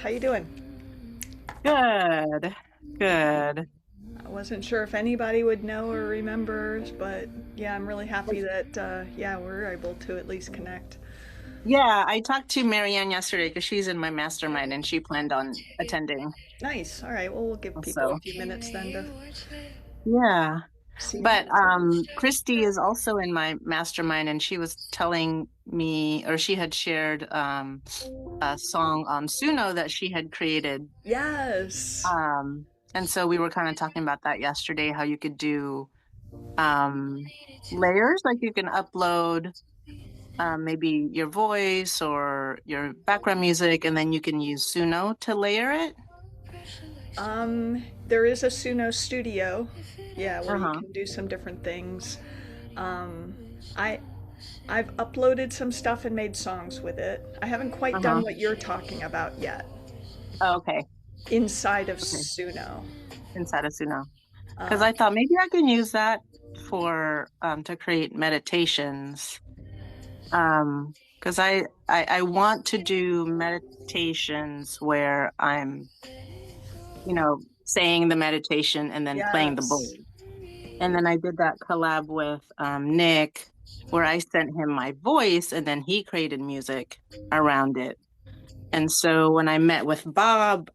How you doing? Good, good. I wasn't sure if anybody would know or remember, but yeah, I'm really happy that yeah, we're able to at least connect. Yeah, I talked to Marianne yesterday because she's in my mastermind and she planned on attending. Nice. All right. Well, we'll give people a So, few minutes then to yeah. see But who's in. Christy is also in my mastermind and she was telling me, or she had shared a song on Suno that she had created. Yes. Um, and so we were kind of talking about that yesterday, how you could do um layers, like you can upload maybe your voice or your background music, and then you can use Suno to layer it. There is a Suno Studio, yeah, where you Uh-huh. can do some different things. Um, I I've uploaded some stuff and made songs with it. I haven't quite done Uh-huh. what you're talking about yet Oh, okay. inside of Okay. Suno. Inside of Suno. Because Uh, I thought maybe I can use that for to create meditations. Because I want to do meditations where I'm, saying the meditation and then playing the bowl. yes. And then I did that collab with Nick, where I sent him my voice and then he created music around it. And so when I met with Bob,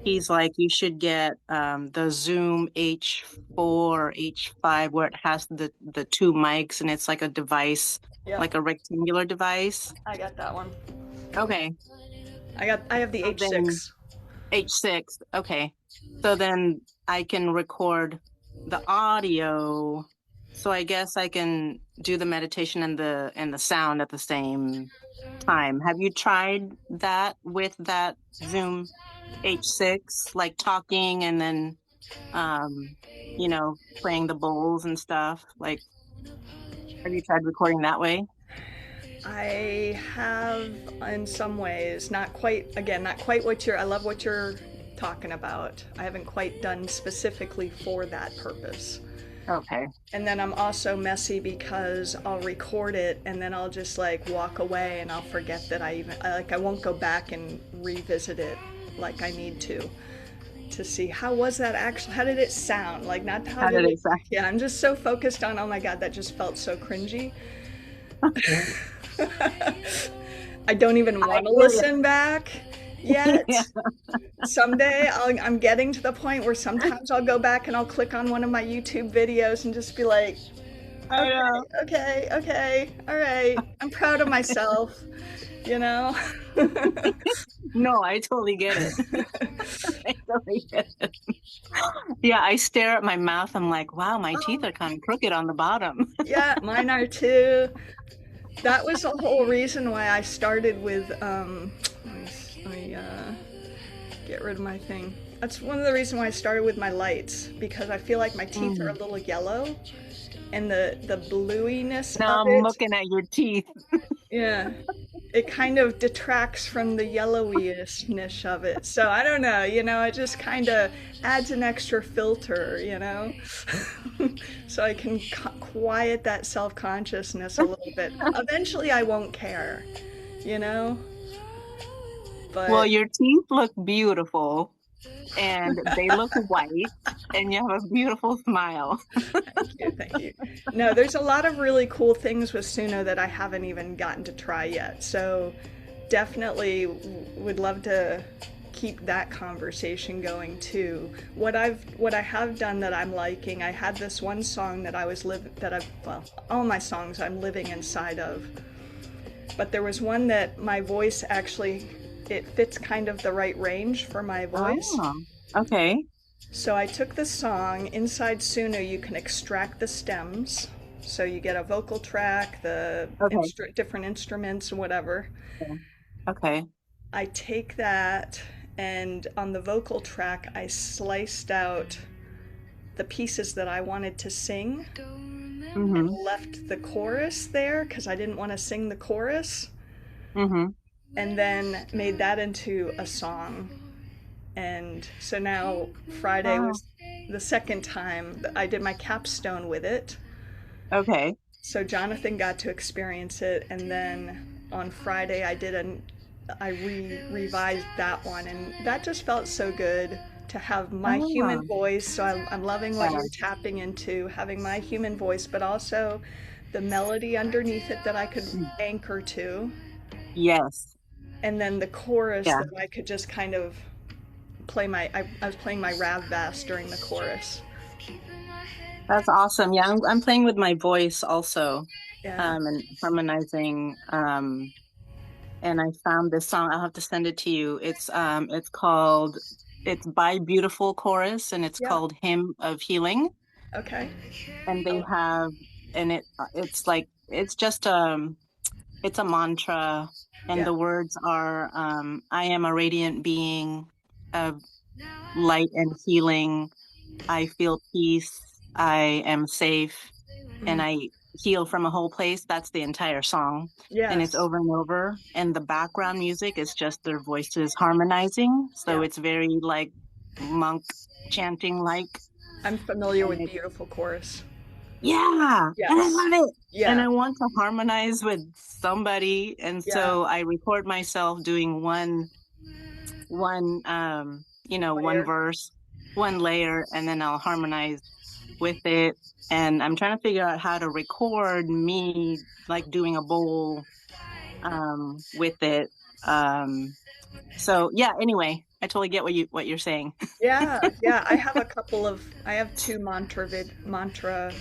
he's like, you should get the Zoom H4 or H5 where it has the two mics and it's like a device, Yep. like a rectangular device. I got that one. Okay. I have the So then H6. H6. Okay. So then I can record the audio. So I guess I can do the meditation and the sound at the same time. Have you tried that with that Zoom H6, like talking and then um, playing the bowls and stuff? Like, have you tried recording that way? I have in some ways, not quite, again, not quite what you're, I love what you're talking about. I haven't quite done specifically for that purpose. Okay. And then I'm also messy because I'll record it and then I'll just like walk away and I'll forget that I won't go back and revisit it like I need to see how was that actually, how did it sound? Like, not how How did did it, it sound? yeah, I'm just so focused on, oh my God, that just felt so cringy. I don't even I want to hear listen back yet. you. Someday I'm getting to the point where sometimes I'll go back and I'll click on one of my YouTube videos and just be like, I okay, know. okay, okay, all right. I'm proud of myself, you know? No, I totally get it. I totally get it. Yeah, I stare at my mouth. I'm like, wow, my teeth Oh, are kind of crooked on the bottom. yeah, mine are too. That was the whole reason why I started with, let me get rid of my thing. That's one of the reasons why I started with my lights because I feel like my teeth are a Mm. little yellow and the bluiness of Now I'm it, looking at your teeth. yeah, it kind of detracts from the yellowiness of it. So I don't know, it just kind of adds an extra filter. So I can quiet that self-consciousness a little bit. Eventually I won't care, you know? Well, But your teeth look beautiful and they look white and you have a beautiful smile. thank you, thank you. No, there's a lot of really cool things with Suno that I haven't even gotten to try yet. So definitely would love to keep that conversation going too. What I have done that I'm liking, I had this one song that I was live that I well, all my songs I'm living inside of. But there was one that my voice actually it fits kind of the right range for my voice. Oh, okay. So I took the song. Inside Suno, you can extract the stems. So you get a vocal track, the Okay. different instruments, and whatever. Okay. Okay. I take that, and on the vocal track, I sliced out the pieces that I wanted to sing and Mm-hmm. left the chorus there because I didn't want to sing the chorus, Mm-hmm. and then made that into a song. And so now Friday Wow. was the second time that I did my capstone with it. Okay. So Jonathan got to experience it, and then on Friday I did I revised that one, and that just felt so good to have my Oh, human voice. So I'm loving what yeah. you're tapping into, having my human voice, but also the melody underneath it that I could Mm. anchor to, Yes. and then the chorus Yeah. that I could just kind of play my. I was playing my Rav bass during the chorus. That's awesome. Yeah, I'm playing with my voice also, Yeah. and harmonizing. And I found this song. I'll have to send it to you. It's by Beautiful Chorus, and it's Yeah. called Hymn of Healing. Okay. And they Oh, have, and it's like it's a mantra, and yeah. the words are, I am a radiant being of light and healing. I feel peace. I am safe, and Mm. I heal from a whole place. That's the entire song. And it's Yes. over and over. And the background music is just their voices harmonizing. So Yeah. it's very like monk chanting like. I'm familiar And with it, Beautiful Chorus. yeah, and I Yes. love it. And Yeah. I want to harmonize with somebody. And Yeah. so I record myself doing one Layer. verse, one layer, and then I'll harmonize with it. And I'm trying to figure out how to record me like doing a bowl with it. Um, so yeah, anyway, I totally get what you're saying. Yeah, yeah. I have two mantra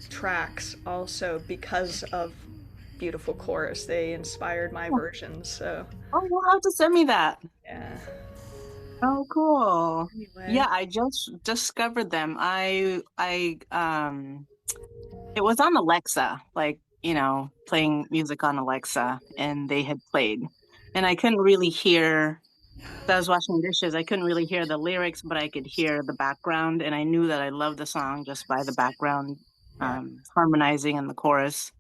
tracks also because of Beautiful Chorus. They inspired my versions. So Oh, you'll have to send me that. yeah. Oh, cool. Anyway, Yeah, I just discovered them. It was on Alexa, like, playing music on Alexa, and they had played. And I couldn't really hear, so I was washing dishes, I couldn't really hear the lyrics, but I could hear the background, and I knew that I loved the song just by the background yeah. harmonizing in the chorus.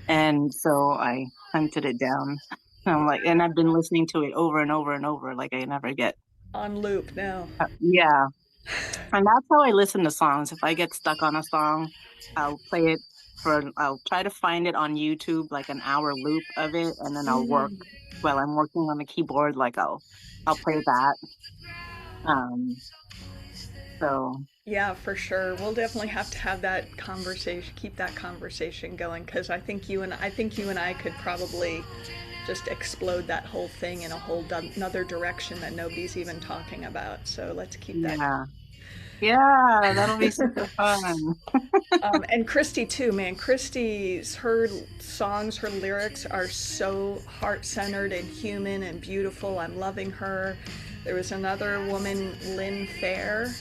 And so I hunted it down. I'm like, and I've been listening to it over and over and over, like I never get. On loop now. Yeah. And that's how I listen to songs. If I get stuck on a song, I'll try to find it on YouTube, like an hour loop of it, and then I'll work Mm. while I'm working on the keyboard, like I'll play that. Um, so Yeah, for sure. We'll definitely have to have that conversation, keep that conversation going, because I think you and I could probably just explode that whole thing in a whole another direction that nobody's even talking about. So let's keep that. yeah. Yeah, that'll be super fun. And Christy too, man. Christy's her songs, her lyrics are so heart centered and human and beautiful. I'm loving her. There was another woman, Lynn Fair,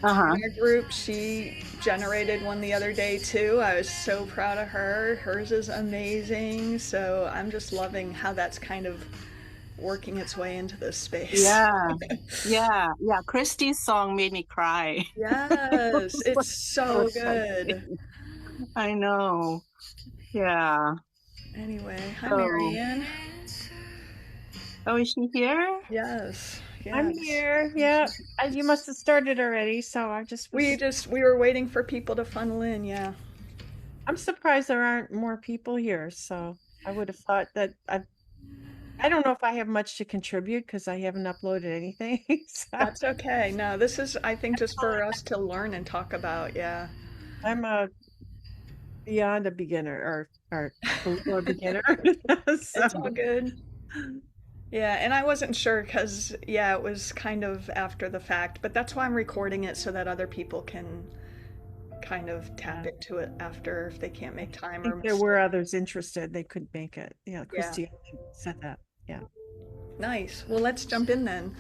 Uh-huh. in our group. She generated one the other day too. I was so proud of her. Hers is amazing. So I'm just loving how that's kind of working its way into this space. Yeah. Yeah. Yeah. Christy's song made me cry. Yes, Like, it's so so good. touching. I know. Yeah. Anyway, hi So, Marianne. oh, is she here? Yes, I'm yes. here. Yeah, you must have started already. So I just was. We were waiting for people to funnel in, yeah. I'm surprised there aren't more people here. So I would have thought that I don't know if I have much to contribute because I haven't uploaded anything. So That's okay. No, this is I think just for us to learn and talk about, yeah. I'm a beyond a beginner or below a beginner. It's all So good. Yeah, and I wasn't sure because, yeah, it was kind of after the fact, but that's why I'm recording it so that other people can kind of tap yeah, into it after if they can't make I time or think there miss were it. others interested. They could make it. Yeah, Yeah, Christy said that. Yeah. nice. Well, let's jump in then.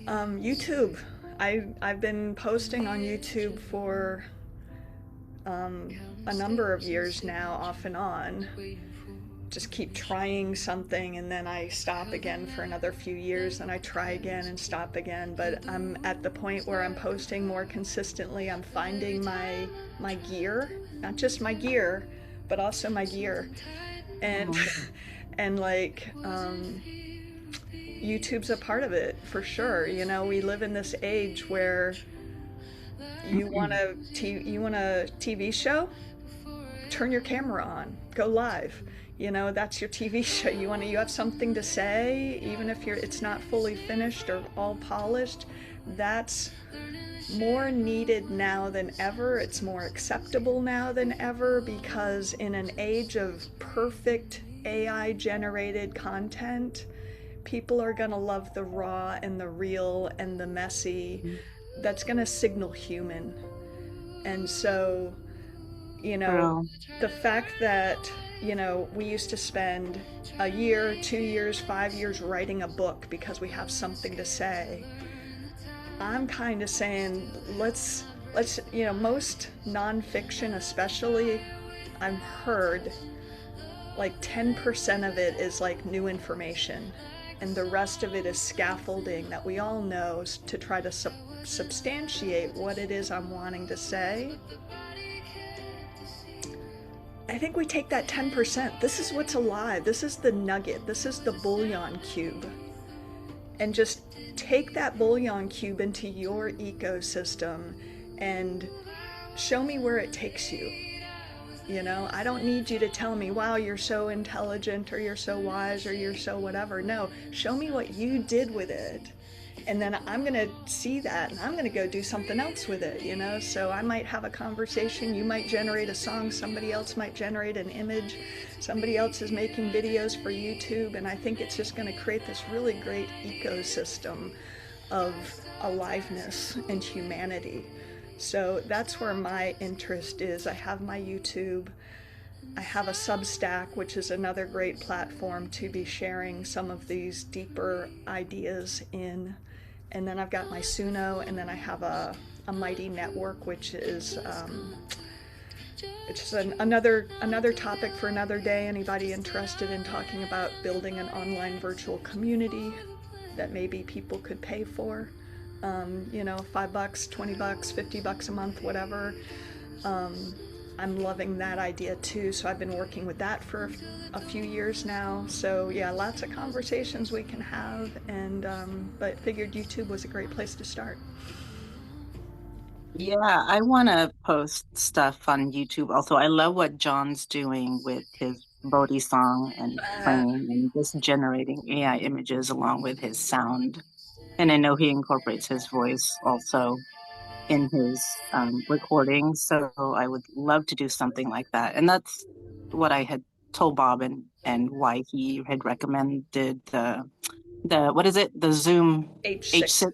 YouTube. I've been posting on YouTube for a number of years now, off and on. Just keep trying something and then I stop again for another few years and I try again and stop again. But I'm at the point where I'm posting more consistently. I'm finding my gear, not just my gear, but also my gear. And Mhm. and like YouTube's a part of it for sure. You know, we live in this age where you want a TV show? Turn your camera on, go live. You know, that's your TV show. You have something to say, even if it's not fully finished or all polished. That's more needed now than ever. It's more acceptable now than ever, because in an age of perfect AI generated content, people are going to love the raw and the real and the messy. That's going to signal human. And so, you know, the fact that, you know, we used to spend a year, 2 years, 5 years writing a book because we have something to say. I'm kind of saying, let's, you know, most nonfiction especially, I've heard like 10% of it is like new information, and the rest of it is scaffolding that we all know to try to substantiate what it is I'm wanting to say. I think we take that 10%. This is what's alive. This is the nugget. This is the bouillon cube. And just take that bouillon cube into your ecosystem and show me where it takes you. You know, I don't need you to tell me, wow, you're so intelligent, or you're so wise, or you're so whatever. No, show me what you did with it. And then I'm going to see that, and I'm going to go do something else with it, you know? So I might have a conversation, you might generate a song, somebody else might generate an image, somebody else is making videos for YouTube, and I think it's just going to create this really great ecosystem of aliveness and humanity. So that's where my interest is. I have my YouTube. I have a Substack, which is another great platform to be sharing some of these deeper ideas in. And then I've got my Suno, and then I have a Mighty Network, which is it's just another topic for another day. Anybody interested in talking about building an online virtual community that maybe people could pay for? You know, $5, $20, $50 a month, whatever. I'm loving that idea too. So I've been working with that for a few years now. So yeah, lots of conversations we can have, and but figured YouTube was a great place to start. Yeah, I want to post stuff on YouTube also. I love what John's doing with his Bodhi song and playing and just generating AI images along with his sound. And I know he incorporates his voice also in his recording. So I would love to do something like that. And that's what I had told Bob, and why he had recommended the what is it? The Zoom H6.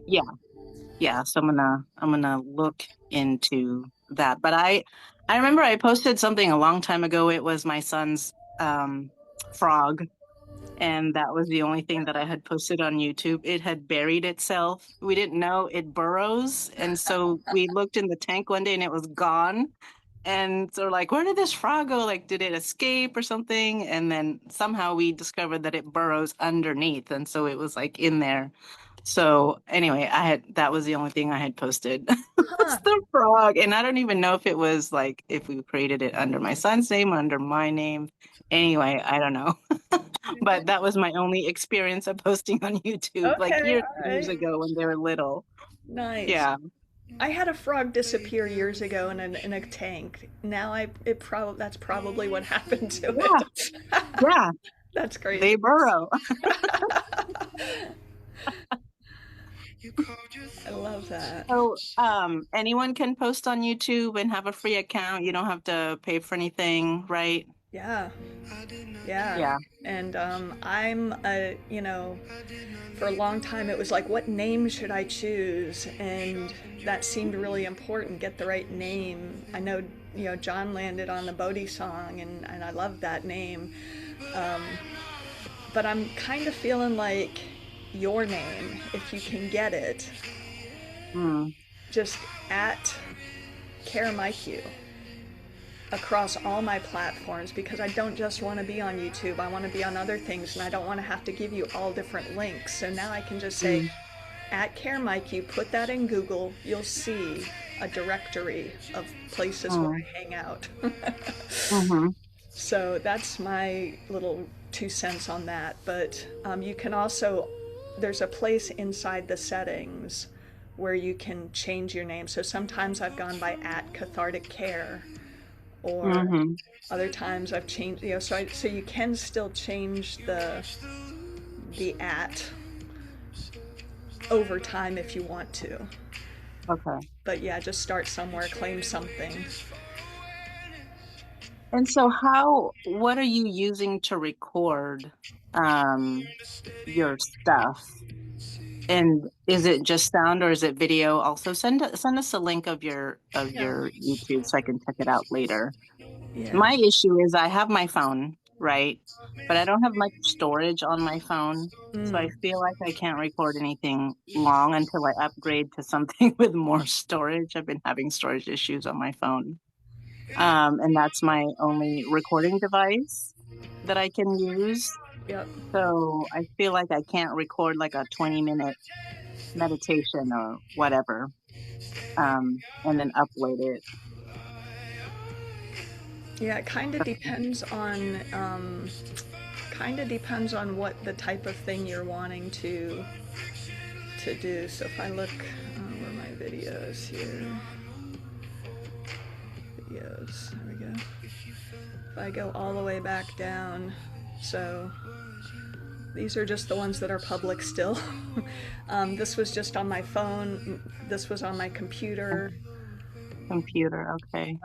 Yeah. So I'm gonna look into that. But I remember I posted something a long time ago. It was my son's frog. And that was the only thing that I had posted on YouTube. It had buried itself. We didn't know it burrows. And so we looked in the tank one day and it was gone. And so we're like, where did this frog go? Like, did it escape or something? And then somehow we discovered that it burrows underneath. And so it was like in there. So anyway, that was the only thing I had posted. It's the frog. And I don't even know if it was like, if we created it under my son's name or under my name. Anyway, I don't know. But that was my only experience of posting on YouTube, like years ago when they were little. Nice. Yeah. I had a frog disappear years ago in a tank. Now that's probably what happened to it. Yeah. That's crazy. They burrow. I love that. So anyone can post on YouTube and have a free account. You don't have to pay for anything, right? Yeah. And you know, for a long time it was like, what name should I choose? And that seemed really important. Get the right name. I know, you know, John landed on the Bodhi song, and I love that name. But I'm kind of feeling like your name, if you can get it, just at CareMyQ across all my platforms, because I don't just want to be on YouTube. I want to be on other things, and I don't want to have to give you all different links. So now I can just say at CareMyQ, put that in Google, you'll see a directory of places where I hang out. So that's my little 2 cents on that. But you can also, there's a place inside the settings where you can change your name. So sometimes I've gone by @cathartic care, or other times I've changed, so you can still change the at over time if you want to. Okay. But yeah, just start somewhere, claim something. And so what are you using to record your stuff? And is it just sound or is it video? Also, send us a link of your YouTube so I can check it out later. Yeah. My issue is I have my phone, right? But I don't have much storage on my phone. So I feel like I can't record anything long until I upgrade to something with more storage. I've been having storage issues on my phone. And that's my only recording device that I can use. Yep. So I feel like I can't record like a 20-minute meditation or whatever, and then upload it. Yeah, it kind of depends on what the type of thing you're wanting to do. So if I look where are my videos here, videos, there we go. If I go all the way back down, so these are just the ones that are public still. This was just on my phone. This was on my computer. Computer, okay.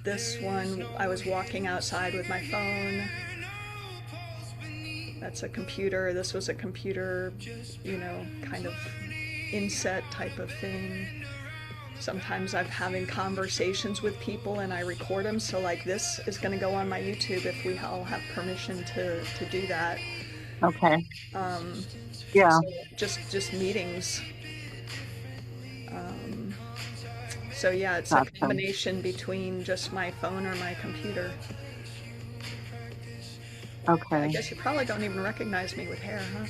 This one, I was walking outside with my phone. That's a computer. This was a computer, kind of inset type of thing. Sometimes I'm having conversations with people and I record them. So like this is going to go on my YouTube if we all have permission to do that. Okay. Yeah. So just meetings. So yeah, it's a combination between just my phone or my computer. Okay. I guess you probably don't even recognize me with hair, huh?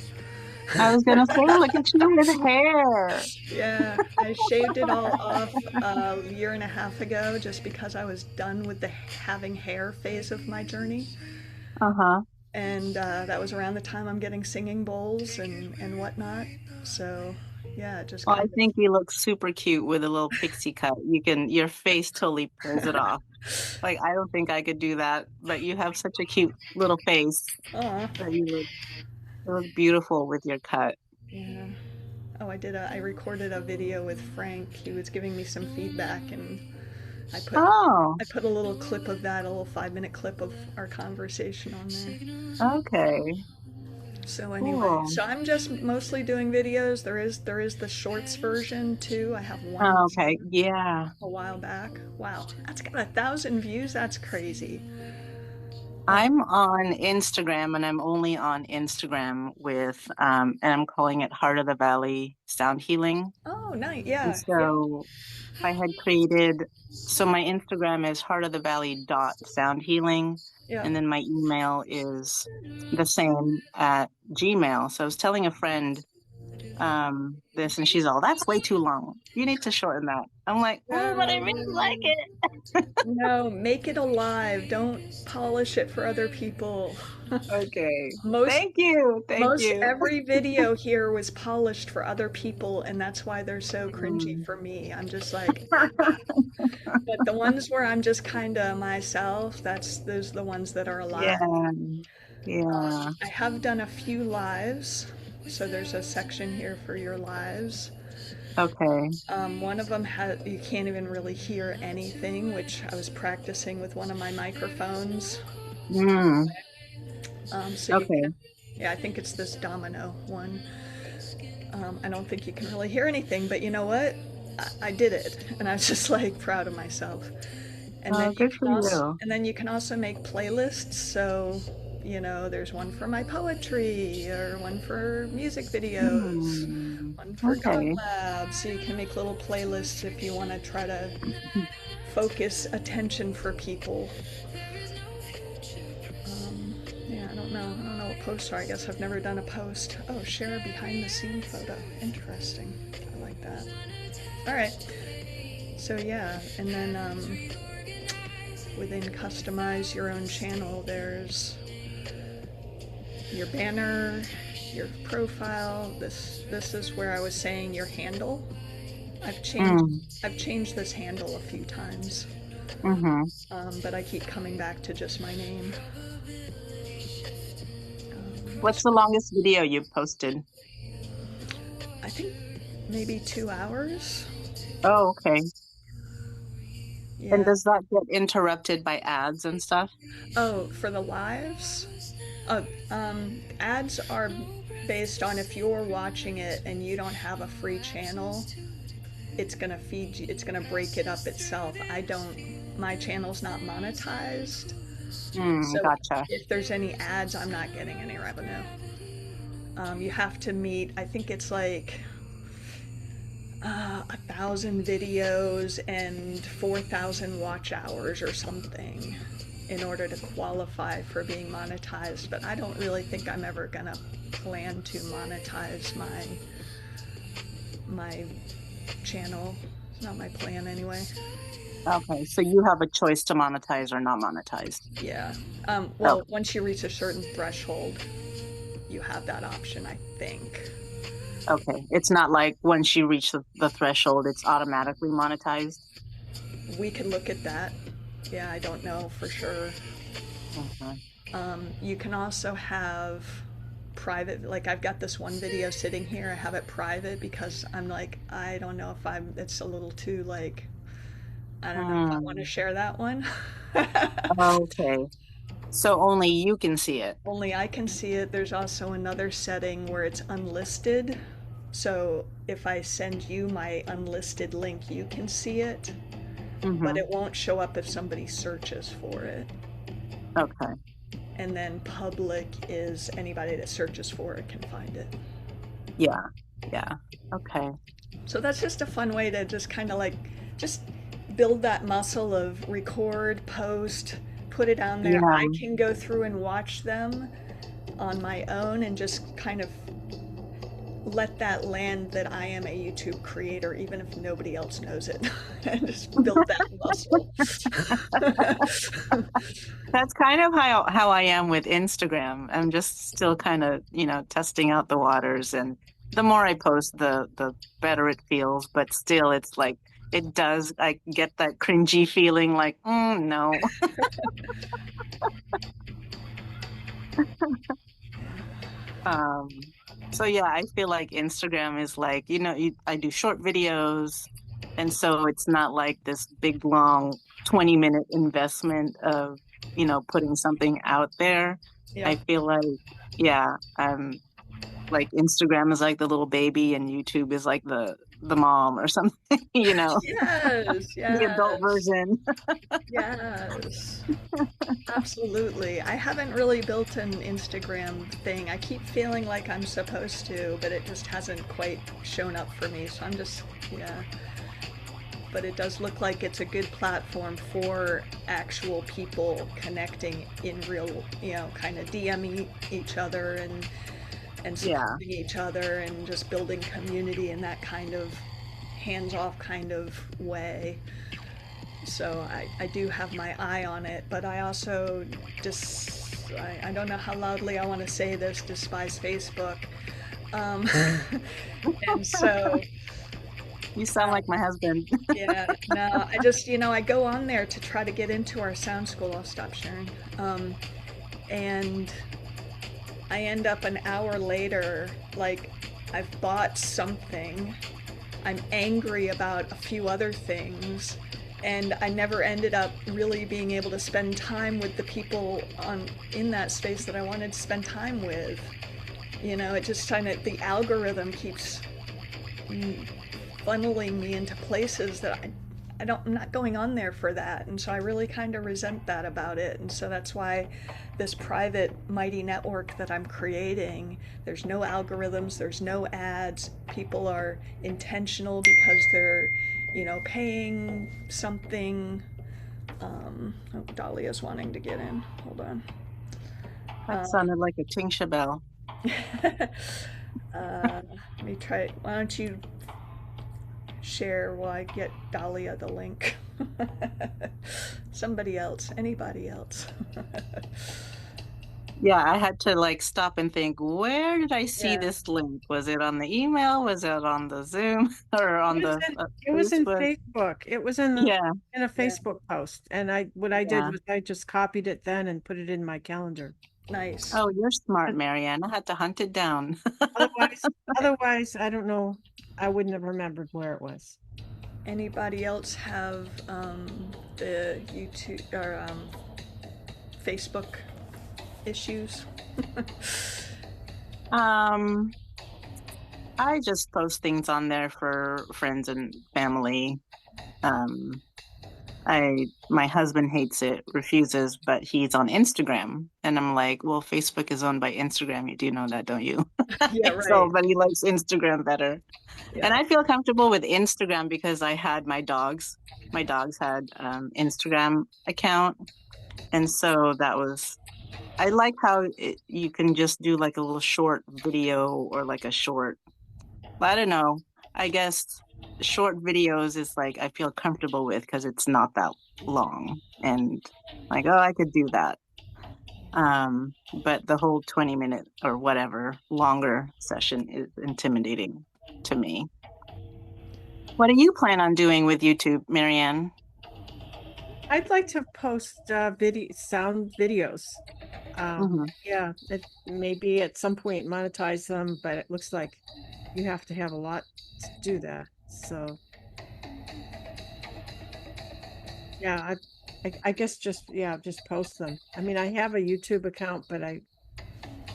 I was gonna say, look at you with hair. Yeah, I shaved it all off a year and a half ago just because I was done with the having hair phase of my journey. And that was around the time I'm getting singing bowls and whatnot. So yeah, just. Well, I think you look super cute with a little pixie cut. Your face totally pulls it off. Like I don't think I could do that, but you have such a cute little face. That you look beautiful with your cut. Yeah. Oh, I recorded a video with Frank. He was giving me some feedback, and I put a little clip of that, a little 5-minute clip of our conversation on there. Okay. So anyway, cool. So I'm just mostly doing videos. There is the shorts version too. I have one. Okay. Yeah. A while back. Wow, that's got 1,000 views. That's crazy. I'm on Instagram, and I'm only on Instagram with, and I'm calling it Heart of the Valley Sound Healing. Oh, nice. Yeah. And so I had created, so my Instagram is heartofthevalley.soundhealing. Yeah. And then my email is the same at Gmail. So I was telling a friend this, and she's all, that's way too long. You need to shorten that. I'm like, oh, but I really like it. No, make it alive. Don't polish it for other people. Okay. Thank you. Every video here was polished for other people, and that's why they're so cringy for me. I'm just like, but the ones where I'm just kind of myself, those are the ones that are alive. Yeah. I have done a few lives, so there's a section here for your lives. Okay. One of them you can't even really hear anything, which I was practicing with one of my microphones. So okay. I think it's this domino one. I don't think you can really hear anything, but you know what? I did it, and I was just like proud of myself. And then you can also make playlists. So, there's one for my poetry, or one for music videos, one for dog labs. So you can make little playlists if you want to try to focus attention for people. I don't know what posts are. I guess I've never done a post. Oh, share a behind the scene photo. Interesting. I like that. All right. So yeah, and then within customize your own channel, there's your banner, your profile. This is where I was saying your handle. I've changed this handle a few times. But I keep coming back to just my name. What's the longest video you've posted? I think maybe 2 hours. Oh, okay. Yeah. And does that get interrupted by ads and stuff? Oh, for the lives? Ads are based on if you're watching it and you don't have a free channel, it's gonna feed you, it's gonna break it up itself. My channel's not monetized. So Gotcha. if there's any ads, I'm not getting any revenue. You have to meet, I think it's like 1,000 videos and 4,000 watch hours or something in order to qualify for being monetized. But I don't really think I'm ever gonna plan to monetize my channel. It's not my plan anyway. Okay, so you have a choice to monetize or not monetize. Yeah. Once you reach a certain threshold, you have that option, I think. Okay, it's not like once you reach the threshold, it's automatically monetized. We could look at that. Yeah, I don't know for sure. You can also have private, like I've got this one video sitting here, I have it private because I'm like, I don't know if it's a little too like, I don't know if I want to share that one. Okay. So only you can see it. Only I can see it. There's also another setting where it's unlisted. So if I send you my unlisted link, you can see it, but it won't show up if somebody searches for it. Okay. And then public is anybody that searches for it can find it. Yeah. Yeah. Okay. So that's just a fun way to just kind of like, just build that muscle of record, post, put it on there. Yeah. I can go through and watch them on my own and just kind of let that land that I am a YouTube creator, even if nobody else knows it, and just build that muscle. That's kind of how I am with Instagram. I'm just still kind of, testing out the waters, and the more I post, the better it feels. But still, it's like I get that cringy feeling, like, no. So yeah, I feel like Instagram is like, I do short videos, and so it's not like this big, long 20-minute investment of, putting something out there. Yeah. I feel like, yeah, like Instagram is like the little baby and YouTube is like the mom or something, Yes, the adult version. Yes. Absolutely. I haven't really built an Instagram thing. I keep feeling like I'm supposed to, but it just hasn't quite shown up for me. So I'm just, yeah. But it does look like it's a good platform for actual people connecting in real, kind of DMing each other and supporting each other and just building community in that kind of hands-off kind of way. So I do have my eye on it, but I also I don't know how loudly I want to say this, despise Facebook. And so... You sound like my husband. Yeah, no, I just, I go on there to try to get into our sound school. I'll stop sharing. And I end up an hour later, like, I've bought something, I'm angry about a few other things, and I never ended up really being able to spend time with the people in that space that I wanted to spend time with. It just the algorithm keeps funneling me into places that I'm not going on there for that. And so I really kind of resent that about it. And so that's why this private mighty network that I'm creating, there's no algorithms, there's no ads. People are intentional because they're, paying something. Dahlia's wanting to get in. Hold on. That sounded like a tingsha bell. Let me try. Why don't you share while I get Dahlia the link? Somebody else, anybody else. Yeah, I had to like stop and think, where did I see Yeah, this link? Was it on the email? Was it on the Zoom or It on was the in it was in Facebook? Facebook. It was Yeah, in a yeah, Facebook post, and what I did yeah. was I just copied it then and put it in my calendar. nice. Oh, you're smart, But Marianne. I had to hunt it down. otherwise, I don't know. I wouldn't have remembered where it was. Anybody else have the YouTube or Facebook issues? Um, I just post things on there for friends and family. Um, my husband hates it, refuses, but he's on Instagram. And I'm like, well, Facebook is owned by Instagram. You do know that, don't you? Yeah, So, right. but he likes Instagram better. And Yeah. I feel comfortable with Instagram because I had my dogs. My dogs had Instagram account. And so that was, I like how you can just do like a little short video or like a short, I don't know. I guess short videos is like I feel comfortable with because it's not that long and like, oh, I could do that. But the whole 20-minute or whatever longer session is intimidating to me. What do you plan on doing with YouTube, Marianne? I'd like to post sound videos. Hmm. Yeah, maybe at some point monetize them, but it looks like you have to have a lot to do that. So yeah, I guess just post them. I mean, I have a YouTube account, but I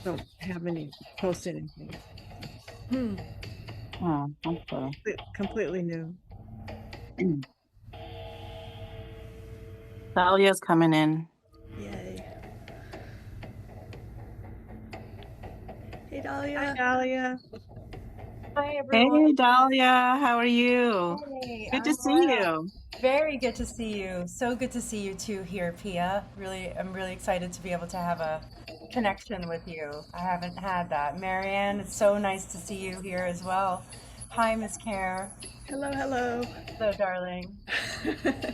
don't have any post anything. Hmm. Oh, okay. Completely new. Dahlia's coming in. Yay. Hey, Hi, Dahlia. Dahlia. Hi, everyone. Hey, Dahlia, how are you? Hey, Good to I'm see well. you. Very good to see you. So good to see you too here, Pia. I'm really excited to be able to have a connection with you. I haven't had that. Marianne, it's so nice to see you here as well. Hi, Miss Care. Hello, hello. Hello, darling.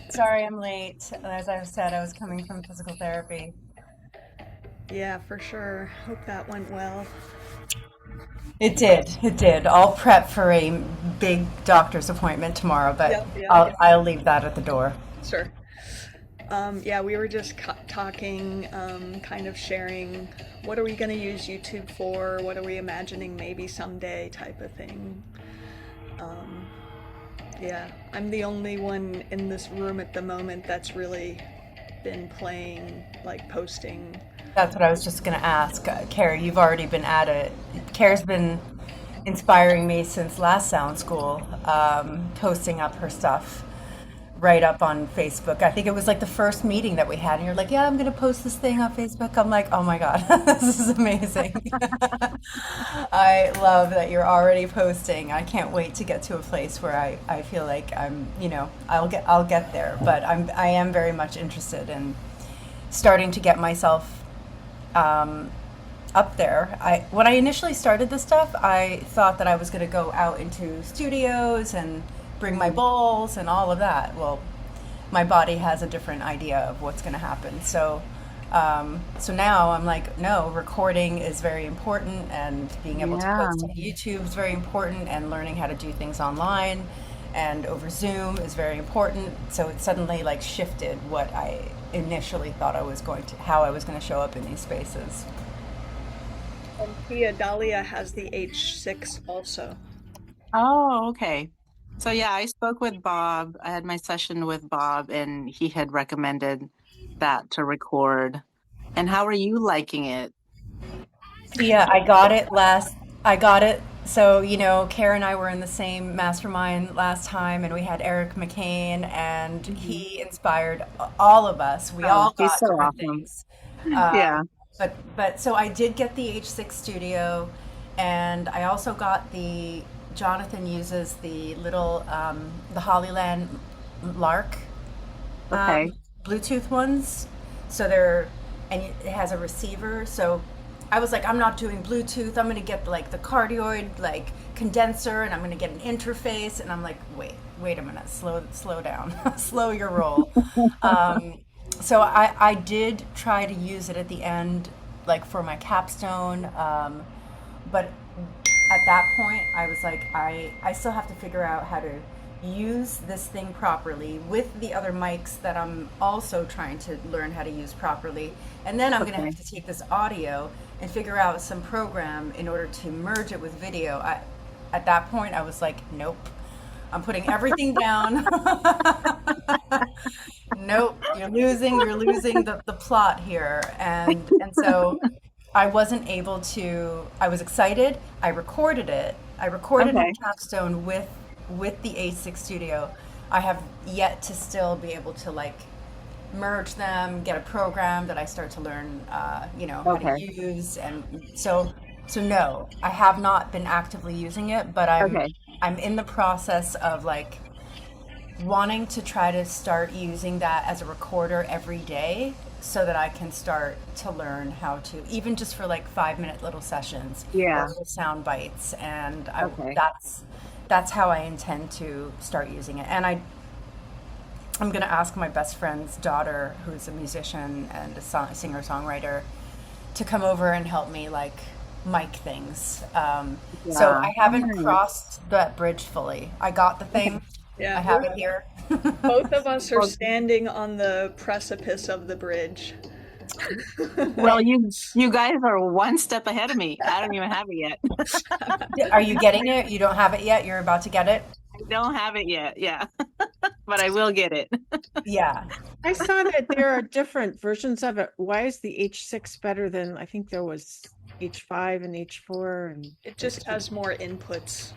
Sorry I'm late. As I said, I was coming from physical therapy. Yeah, for sure. Hope that went well. It did. It did. All prep for a big doctor's appointment tomorrow, but Yep, yep, I'll leave that at the door. sure. Yeah, we were just talking, kind of sharing what are we going to use YouTube for? What are we imagining maybe someday type of thing. Um, yeah, I'm the only one in this room at the moment that's really been playing, like posting. That's what I was just going to ask. Carrie, you've already been at it. Care's been inspiring me since last Sound School, posting up her stuff right up on Facebook. I think it was like the first meeting that we had, and you're like, yeah, I'm going to post this thing on Facebook. I'm like, oh my God, this is amazing. I love that you're already posting. I can't wait to get to a place where I feel like I'll get there. But I am very much interested in starting to get myself up there. When I initially started this stuff, I thought that I was going to go out into studios and bring my bowls and all of that. Well, my body has a different idea of what's going to happen. So now I'm like, no, recording is very important, and being able to Yeah. post on YouTube is very important, and learning how to do things online and over Zoom is very important. So it suddenly like shifted what I initially thought how I was going to show up in these spaces. And Pia, Dahlia has the H6 also. Oh, okay. So yeah, I spoke with Bob. I had my session with Bob, and he had recommended that to record. And how are you liking it? Yeah, I got it last. I got it. So, Kara and I were in the same mastermind last time, and we had Eric McCain, and Hmm. he inspired all of us. We Oh, all he's got so different awesome. things. Yeah. But so I did get the H6 Studio, and I also got Jonathan uses the little the Hollyland Lark Okay. Bluetooth ones. And it has a receiver. So I was like, I'm not doing Bluetooth. I'm going to get like the cardioid like condenser, and I'm going to get an interface. And I'm like, wait a minute, slow down, slow your roll. So I did try to use it at the end like for my capstone. But at that point, I was like, I still have to figure out how to use this thing properly with the other mics that I'm also trying to learn how to use properly. And then I'm going to have to take this audio and figure out some program in order to merge it with video. At that point, I was like, nope, I'm putting everything down. Nope, you're losing the plot here. And so I wasn't able to, I was excited. I recorded it. I recorded my Okay. capstone with the H6 Studio. I have yet to still be able to like merge them, get a program that I start to learn, how to Okay. use, and so no, I have not been actively using it, but Okay. I'm in the process of like wanting to try to start using that as a recorder every day so that I can start to learn how to, even just for like 5 minute little sessions or Yeah. little sound bites. And Okay. that's how I intend to start using it. And I'm going to ask my best friend's daughter, who's a musician and a singer-songwriter, to come over and help me like mic things. So Yeah. I haven't Nice. crossed that bridge fully. I got the thing. I Yeah, have it here. both of us are Well, standing on the precipice of the bridge. well, you guys are one step ahead of me. I don't even have it yet. Are you getting it? You don't have it yet? You're about to get it? I don't have it yet. Yeah, but I will get it. Yeah. I saw that there are different versions of it. Why is the H6 better than, I think there was H5 and H4 and It just has more inputs.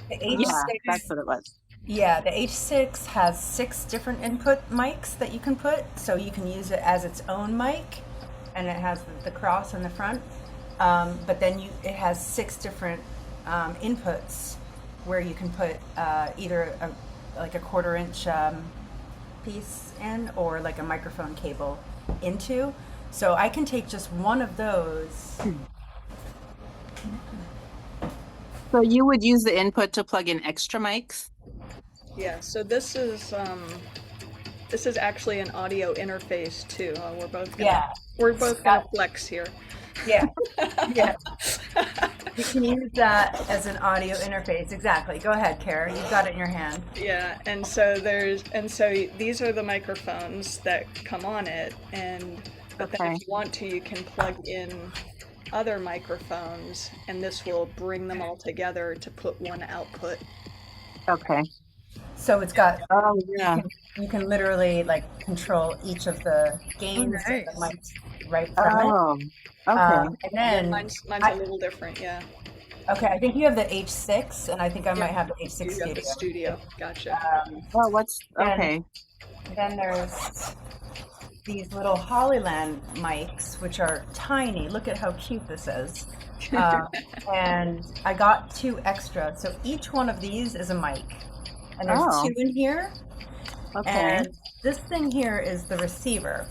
The Yeah, that's H6, what it was. yeah, the H6 has 6 different input mics that you can put, so you can use it as its own mic, and it has the cross in the front. But then it has 6 different inputs where you can put either like a 1/4 inch piece in or like a microphone cable into. So I can take just one of those. So you would use the input to plug in extra mics? Yeah, so this is actually an audio interface too. Yeah. We're both gonna flex here. Yeah. Yeah. You can use that as an audio interface. Exactly. Go ahead, Kara. You've got it in your hand. Yeah, and so these are the microphones that come on it, but then Okay. if you want to, you can plug in other microphones, and this will bring them all together to put one output. Okay. So it's got, Oh yeah. you can literally like control each of the gains of the nice. mics right from it. Oh. Okay. And Yeah, then, mine's I- a little different. Yeah, okay, I think you have the H6, and I think I might have the H6 you got the Studio. studio. Gotcha. Well, what's and okay? then there's these little Hollyland mics, which are tiny. Look at how cute this is. And I got 2 extra. So each one of these is a mic. And there's Oh. 2 in here. Okay. And this thing here is the receiver.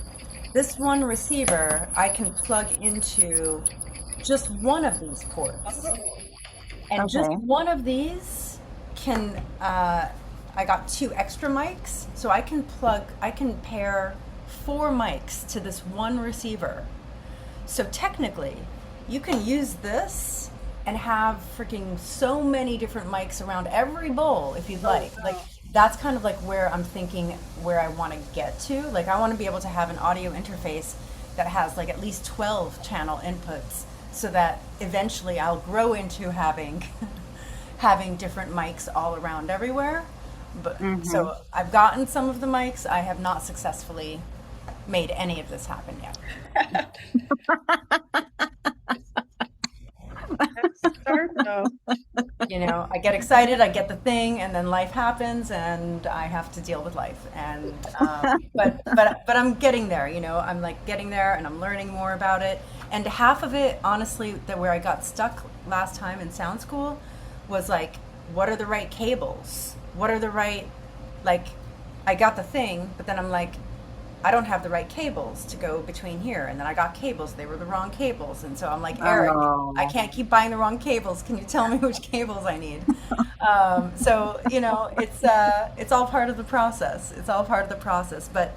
This one receiver I can plug into just one of these ports. And just Okay. one of these can, I got 2 extra mics, so I can pair 4 mics to this one receiver. So technically, you can use this and have freaking so many different mics around every bowl if you'd like. Like, that's kind of like where I'm thinking where I want to get to. Like, I want to be able to have an audio interface that has like at least 12 channel inputs so that eventually I'll grow into having having different mics all around everywhere. But so I've gotten some of the mics. I have not successfully made any of this happen yet. That's a start though. You know, I get excited, I get the thing, and then life happens, and I have to deal with life. And but I'm getting there. You know, I'm like getting there, and I'm learning more about it. And half of it, honestly, where I got stuck last time in sound school, was like, what are the right cables? What are the right, like, I got the thing, but then I'm like, I don't have the right cables to go between here. And then I got cables, they were the wrong cables. And so I'm like, Eric, Oh. I can't keep buying the wrong cables. Can you tell me which cables I need? So, you know, it's all part of the process. It's all part of the process. But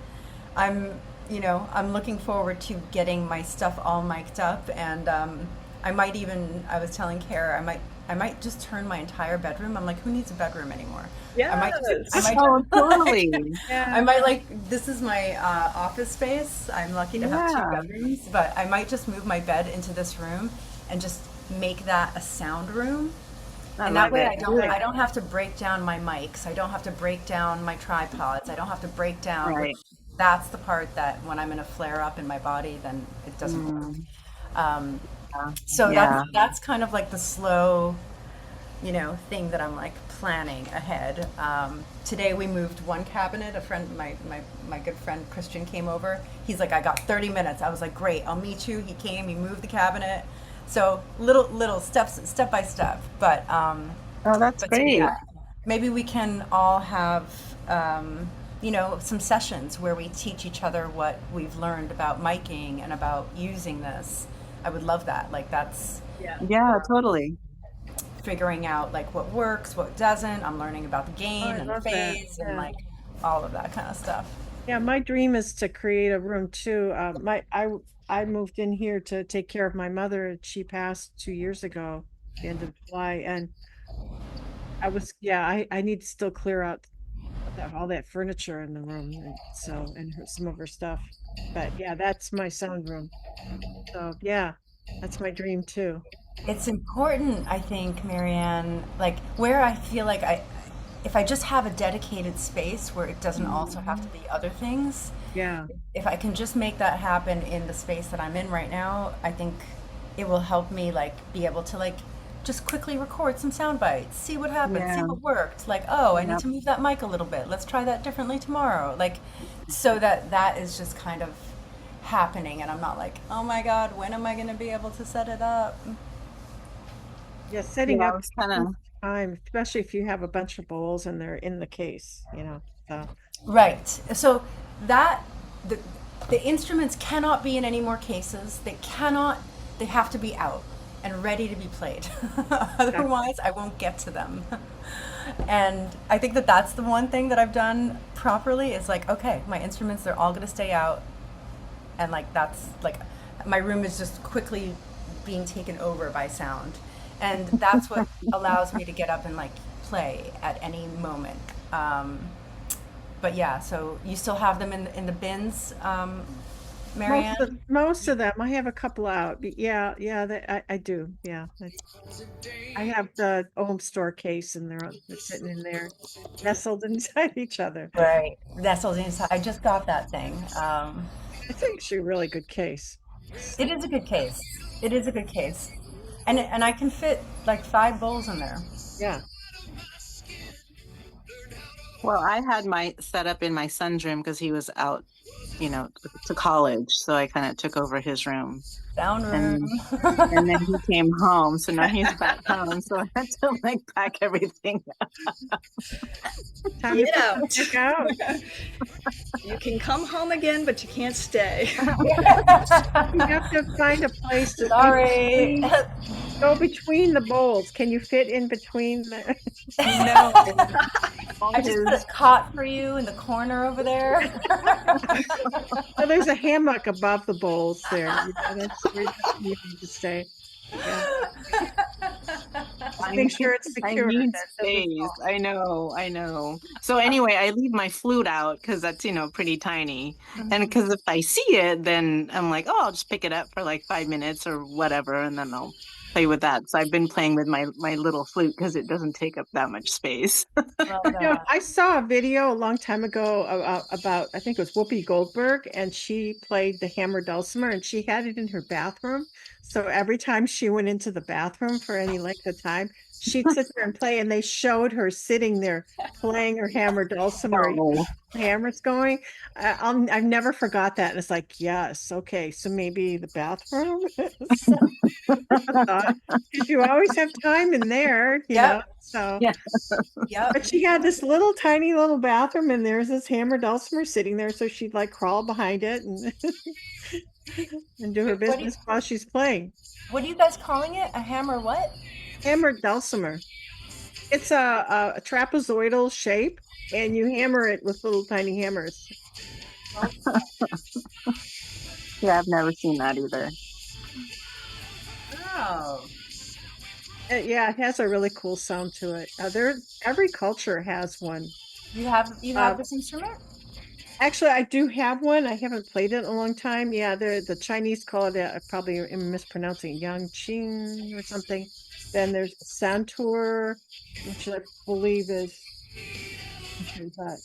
I'm I'm looking forward to getting my stuff all mic'd up, and I might even, I was telling Kara, I might just turn my entire bedroom. I'm like, who needs a bedroom anymore? I Yes. might, Oh, totally. I might this is my office space. I'm lucky to have two Yeah. bedrooms, but I might just move my bed into this room and just make that a sound room. I And that love way it. I don't have to break down my mics. I don't have to break down my tripods. I don't have to break down, which Right. that's the part that when I'm in a flare up in my body, then it doesn't work. Mm, Um, so yeah. that's kind of like the slow, thing that I'm like planning ahead. Today we moved one cabinet. A friend, my good friend Christian came over. He's like, I got 30 minutes. I was like, great, I'll meet you. He came, he moved the cabinet. So little steps, step by step. Oh, that's But great. yeah, maybe we can all have, some sessions where we teach each other what we've learned about miking and about using this. I would love that. Like that's Yeah. Yeah, totally. figuring out like what works, what doesn't. I'm learning about the gain I and the love that. phase and Yeah. like all of that kind of stuff. Yeah, my dream is to create a room too. I moved in here to take care of my mother. She passed 2 years ago, the end of July, and I need to still clear out all that furniture in the room, and some of her stuff. But yeah, that's my sound room. So yeah, that's my dream too. It's important, I think, Marianne, like where I feel like if I just have a dedicated space where it doesn't also have to be other things, Yeah, if I can just make that happen in the space that I'm in right now, I think it will help me like be able to like just quickly record some sound bites, see what happened, see Yeah. what worked. Like, oh, I need Yep. to move that mic a little bit. Let's try that differently tomorrow. Like, so that is just kind of happening, and I'm not like, oh my God, when am I going to be able to set it up? yeah, setting Yeah, I up was kind of. time, especially if you have a bunch of bowls and they're in the case. So Right. So that the the instruments cannot be in any more cases. They have to be out and ready to be played. Otherwise, I won't get to them. And I think that that's the one thing that I've done properly is like, okay, my instruments, they're all going to stay out. And like, that's like, my room is just quickly being taken over by sound. And that's what allows me to get up and like play at any moment. But yeah, so you still have them in the bins, Marianne? most of them, I have a couple out. But yeah, I do. Yeah, I have the home store case, and they're sitting in there, nestled inside each other. Right. Nestled inside. I just got that thing. It's actually a really good case. It is a good case. It is a good case. And I can fit like 5 bowls in there. Yeah. Well, I had my set up in my son's room because he was out, to college. So I kind of took over his room. Sound And room. and then he came home. So now he's back home. So I had to like pack everything up. Time to Get out. check out. You can come home again, but you can't stay. You have to find a place to Sorry. go between the bowls. Can you fit in between the? No. I just put a cot for you in the corner over there. Oh, there's a hammock above the bowls there. That's where you need to stay. Yeah. Make sure it's I secure. need That doesn't space. fall. I know. So anyway, I leave my flute out because that's, pretty tiny. And because if I see it, then I'm like, oh, I'll just pick it up for like 5 minutes or whatever, and then I'll play with that. So I've been playing with my little flute because it doesn't take up that much space. Love that. I saw a video a long time ago about I think it was Whoopi Goldberg, and she played the hammer dulcimer, and she had it in her bathroom. So every time she went into the bathroom for any length of time, she'd sit there and play, and they showed her sitting there playing her hammer dulcimer. Oh, Hammers going. I've never forgot that. And it's like, yes, okay, so maybe the bathroom. Because you always have time in there, you know. So, yeah. Yep. but she had this little tiny little bathroom, and there's this hammer dulcimer sitting there, so she'd like crawl behind it and and do her What do you- business while she's playing. What are you guys calling it? A hammer what? Hammer dulcimer. It's a trapezoidal shape, and you hammer it with little tiny hammers. Yeah, I've never seen that either. Oh. Yeah, it has a really cool sound to it. Every culture has one. You have this instrument? Actually, I do have one. I haven't played it in a long time. Yeah, the Chinese call it, I probably am mispronouncing, Yangqing or something. Then there's the Santur, which I believe is, which is that?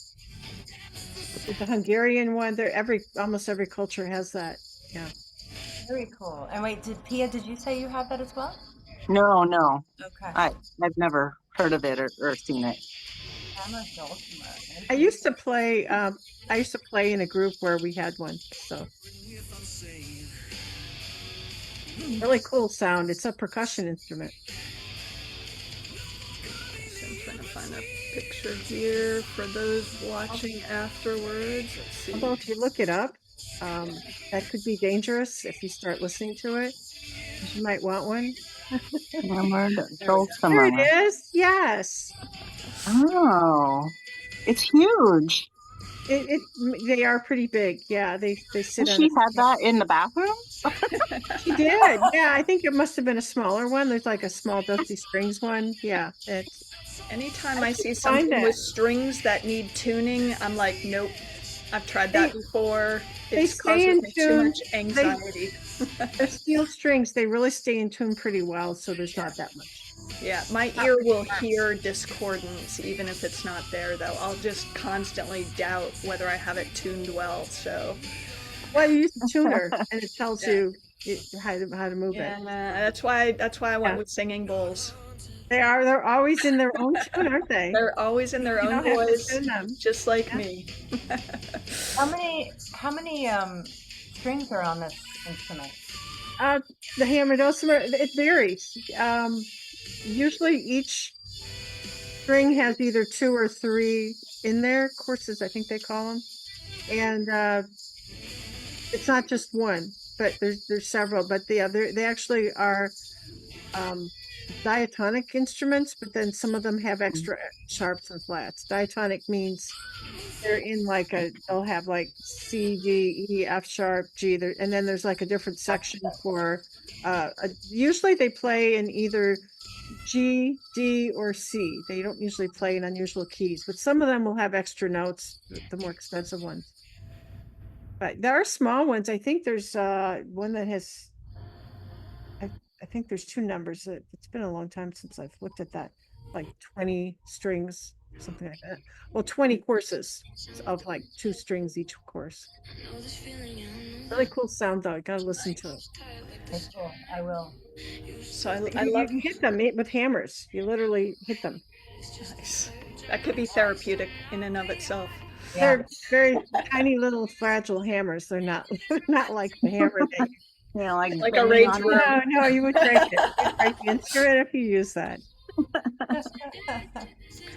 It's a Hungarian one. Almost every culture has that. Yeah. Very cool. And wait, Pia, did you say you have that as well? No. Okay. I've never heard of it or seen it. Hammer dulcimer. I used to play in a group where we had one. So really cool sound. It's a percussion instrument. So I'm trying to find a picture here for those watching afterwards. Let's see. Although if you look it up, that could be dangerous if you start listening to it. You might want one. Hammered There dulcimer. it is. Yes. Oh, it's huge. They are pretty big. Yeah, they sit on. She had that in the bathroom? She did. Yeah, I think it must have been a smaller one. There's like a small Dusty Strings one. Yeah. Anytime I see something with strings that need tuning, I'm like, nope. I've tried that before. It's causing me too much anxiety. The steel strings, they really stay in tune pretty well, so there's not that much. Yeah, my ear will hear discordance even if it's not there, though. I'll just constantly doubt whether I have it tuned well. So, well, you use the tuner, and it tells you how to move it. That's why I went with singing bowls. They're always in their own tune, aren't they? They're always in their own voice, just like me. How many strings are on this instrument? The hammer dulcimer, it varies. Usually each string has either 2 or 3 in there, courses I think they call them, and it's not just one, but there's several. But they actually are diatonic instruments, but then some of them have extra sharps and flats. Diatonic means they're in they'll have like C, D, E, F sharp, G, and then there's like a different section for, usually they play in either G, D, or C. They don't usually play in unusual keys, but some of them will have extra notes, the more expensive ones. But there are small ones. I think there's one that has, I think there's 2 numbers. It's been a long time since I've looked at that, like 20 strings, something like that. Well, 20 courses of like 2 strings each course. Really cool sound though. You gotta listen to it. That's cool. I will. So I love. You can hit them with hammers. You literally hit them. Nice. That could be therapeutic in and of itself. Yeah. They're very tiny little fragile hammers. They're not like the hammer that like a Range Rover. No, you would break it. You'd break the instrument if you use that.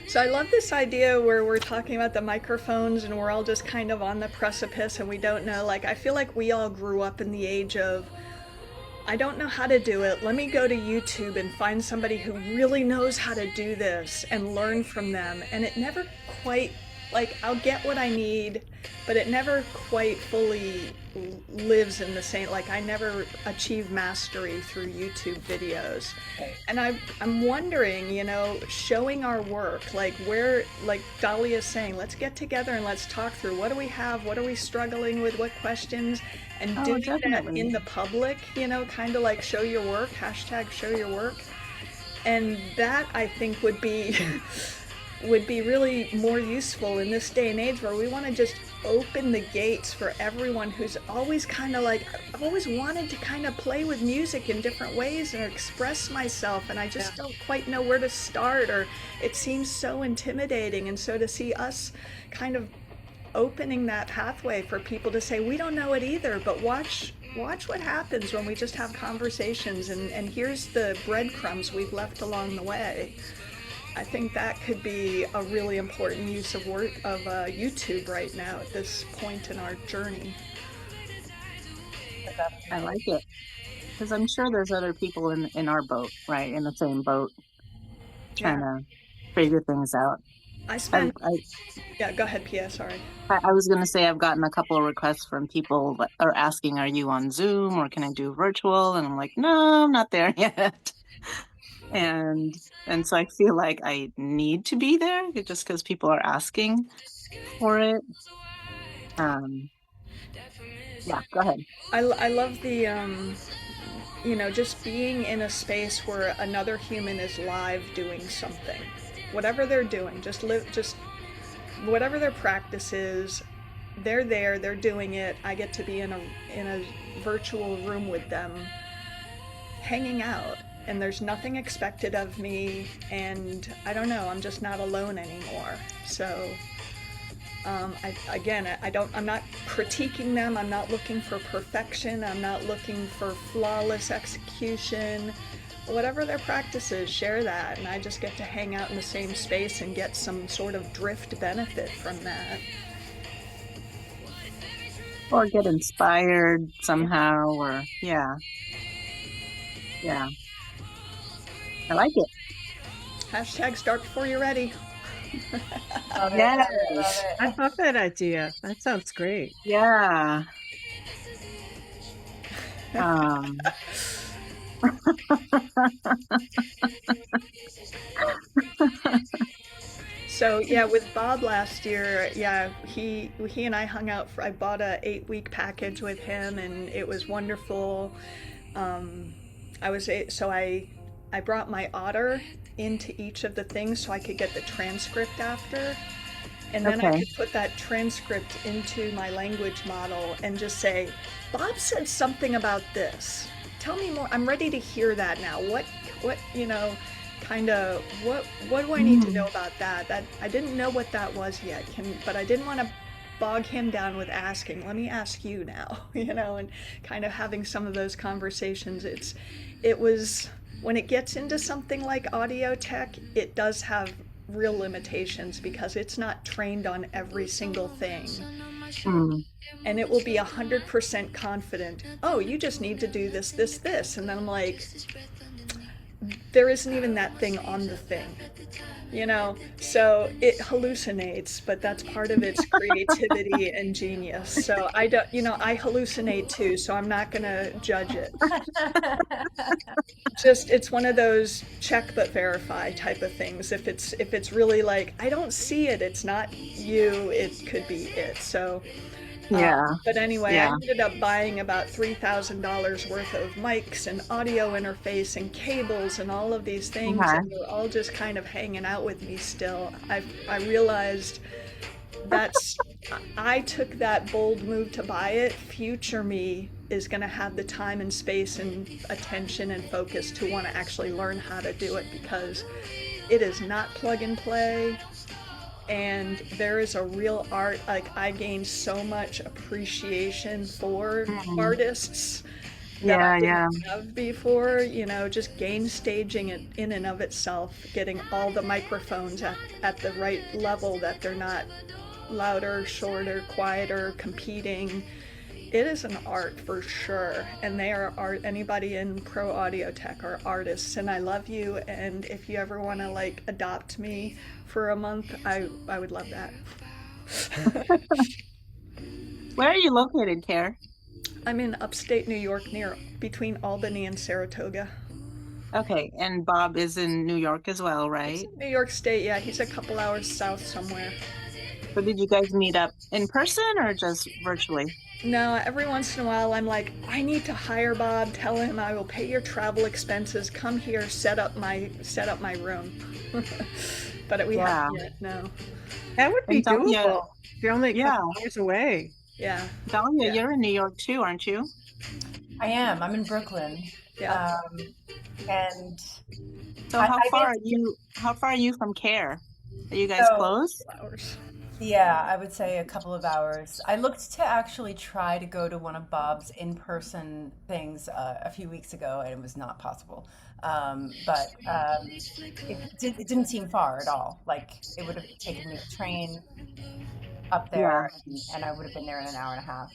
So I love this idea where we're talking about the microphones and we're all just kind of on the precipice and we don't know. Like, I feel like we all grew up in the age of, I don't know how to do it. Let me go to YouTube and find somebody who really knows how to do this and learn from them. And it never quite, like, I'll get what I need, but it never quite fully lives in the same, like, I never achieve mastery through YouTube videos. And I'm wondering, showing our work, like Dahlia's saying, let's get together and let's talk through what do we have, what are we struggling with, what questions, and doing that in the public, kind of like show your work, hashtag show your work. And that, I think, would be really more useful in this day and age where we want to just open the gates for everyone who's always kind of like, I've always wanted to kind of play with music in different ways and express myself, and I just don't quite know where to start, or it seems so intimidating. And so to see us kind of opening that pathway for people to say, we don't know it either, but watch what happens when we just have conversations, and here's the breadcrumbs we've left along the way. I think that could be a really important use of YouTube right now at this point in our journey. I like it, because I'm sure there's other people in our boat, right, in the same boat, trying to figure things out. I I, spent, I, yeah, go ahead, Pia, sorry. I was going to say I've gotten a couple of requests from people that are asking, are you on Zoom or can I do virtual? And I'm like, no, I'm not there yet. And so I feel like I need to be there just because people are asking for it. Yeah, go ahead. I love the, just being in a space where another human is live doing something. Whatever they're doing, just whatever their practice is, they're there, they're doing it. I get to be in a virtual room with them, hanging out, and there's nothing expected of me, and I don't know, I'm just not alone anymore. So I'm not critiquing them. I'm not looking for perfection. I'm not looking for flawless execution. Whatever their practice is, share that, and I just get to hang out in the same space and get some sort of drift benefit from that. Or get inspired somehow, or yeah. I like it. Hashtag start before you're ready. Love it, Yes. love it, love it. I love that idea. That sounds great. Yeah. So yeah, with Bob last year, yeah, he and I hung out. I bought a 8-week package with him, and it was wonderful. I brought my otter into each of the things so I could get the transcript after, and then I Okay. could put that transcript into my language model and just say, Bob said something about this. Tell me more. I'm ready to hear that now. What kind of what do I need to know about that? That I didn't know what that was yet. But I didn't want to bog him down with asking. Let me ask you now, and kind of having some of those conversations. It was when it gets into something like audio tech, it does have real limitations because it's not trained on every single thing. Mm. And it will be 100% confident. Oh, you just need to do this, this, this. And then I'm like, there isn't even that thing on the thing, so it hallucinates, but that's part of its creativity and genius. So I don't, I hallucinate too, so I'm not gonna judge it. Just it's one of those check but verify type of things. If it's really like, I don't see it, it's not you, it could be it. So Yeah. but anyway, I Yeah. ended up buying about $3,000 worth of mics and audio interface and cables and all of these things, Okay. and they're all just kind of hanging out with me still. I realized that's I took that bold move to buy it. Future me is going to have the time and space and attention and focus to want to actually learn how to do it, because it is not plug and play. And there is a real art. Like, I gained so much appreciation for artists that I didn't have before. Just gain staging it in and of itself, getting all the microphones at the right level, that they're not louder, shorter, quieter, competing. It is an art for sure, and they are art. Anybody in pro audio tech are artists, and I love you. And if you ever want to adopt me for a month, I would love that. Where are you located, Care? I'm in upstate New York, between Albany and Saratoga. Okay, and Bob is in New York as well, right? New York State, yeah. He's a couple hours south somewhere. So did you guys meet up in person or just virtually? No, every once in a while I'm like, I need to hire Bob. Tell him I will pay your travel expenses. Come here, set up my room. But we haven't yet. No. That would be doable. You're only a couple hours away. Yeah. Dahlia, you're in New York too, aren't you? I am. I'm in Brooklyn. Yeah. And so how far are you from Care? Are you guys close? Hours. Yeah, I would say a couple of hours. I looked to actually try to go to one of Bob's in-person things a few weeks ago, and it was not possible. But it didn't seem far at all. Like, it would have taken me the train up there, and I would have been there in an hour and a half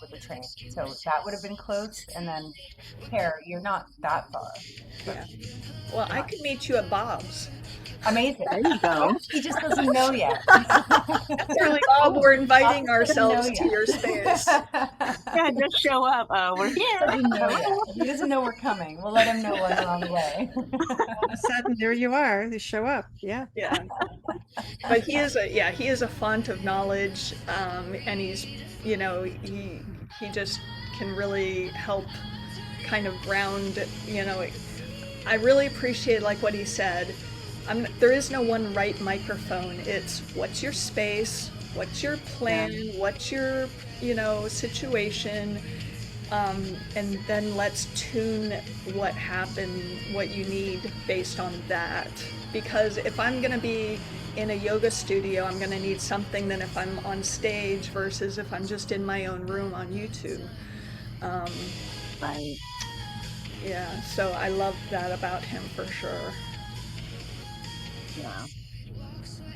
with the train. So that would have been close. And then, Care, you're not that far. Yeah. Well, I could meet you at Bob's. Amazing. There you go. He just doesn't know yet. That's really Bob, we're inviting Doesn't know ourselves to yet. your space. Yeah, just show up. We're here. Doesn't know yet. He doesn't know we're coming. We'll let him know when we're on the way. All of a sudden, there you are. They show up. Yeah. Yeah. But he is a font of knowledge, and he's, he just can really help kind of ground, I really appreciate like what he said. There is no one right microphone. It's what's your space, what's your plan, what's your, situation, and then let's tune what you need based on that. Because if I'm going to be in a yoga studio, I'm going to need something than if I'm on stage versus if I'm just in my own room on YouTube. Right. Yeah, so I love that about him for sure. Yeah.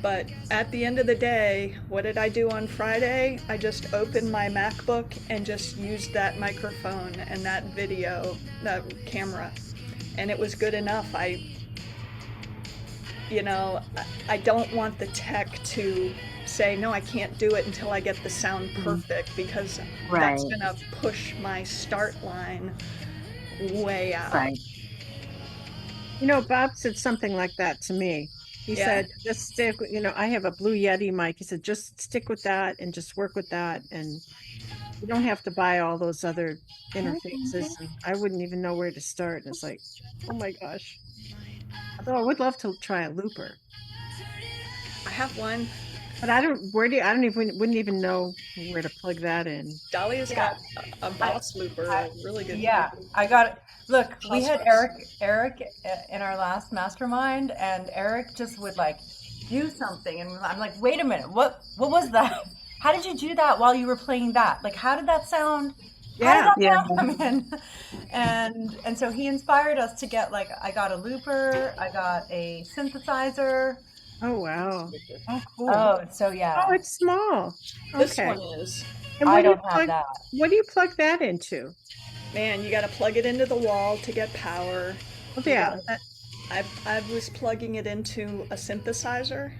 But at the end of the day, what did I do on Friday? I just opened my MacBook and just used that microphone and that camera. And it was good enough. I don't want the tech to say, no, I can't do it until I get the sound perfect, because that's going to push my start line way out. Right. Bob said something like that to me. He said, just stick, I have a Blue Yeti mic. He said, just stick with that and just work with that. And you don't have to buy all those other interfaces. And I wouldn't even know where to start. And it's like, oh my gosh. Although I would love to try a looper. I have one. But wouldn't even know where to plug that in. Dolly's got a boss looper, a really good. Yeah, I got it. Look, we had Eric in our last mastermind, and Eric just would like do something, and I'm like, wait a minute, what was that? How did you do that while you were playing that? Like, how did that sound? How did that sound come in? And so he inspired us to get I got a looper, I got a synthesizer. Oh wow! Oh cool! Oh, so yeah. Oh, it's small. This Okay. one is. And I don't have that. What do you plug that into? Man, you got to plug it into the wall to get power. Oh, yeah. I was plugging it into a synthesizer,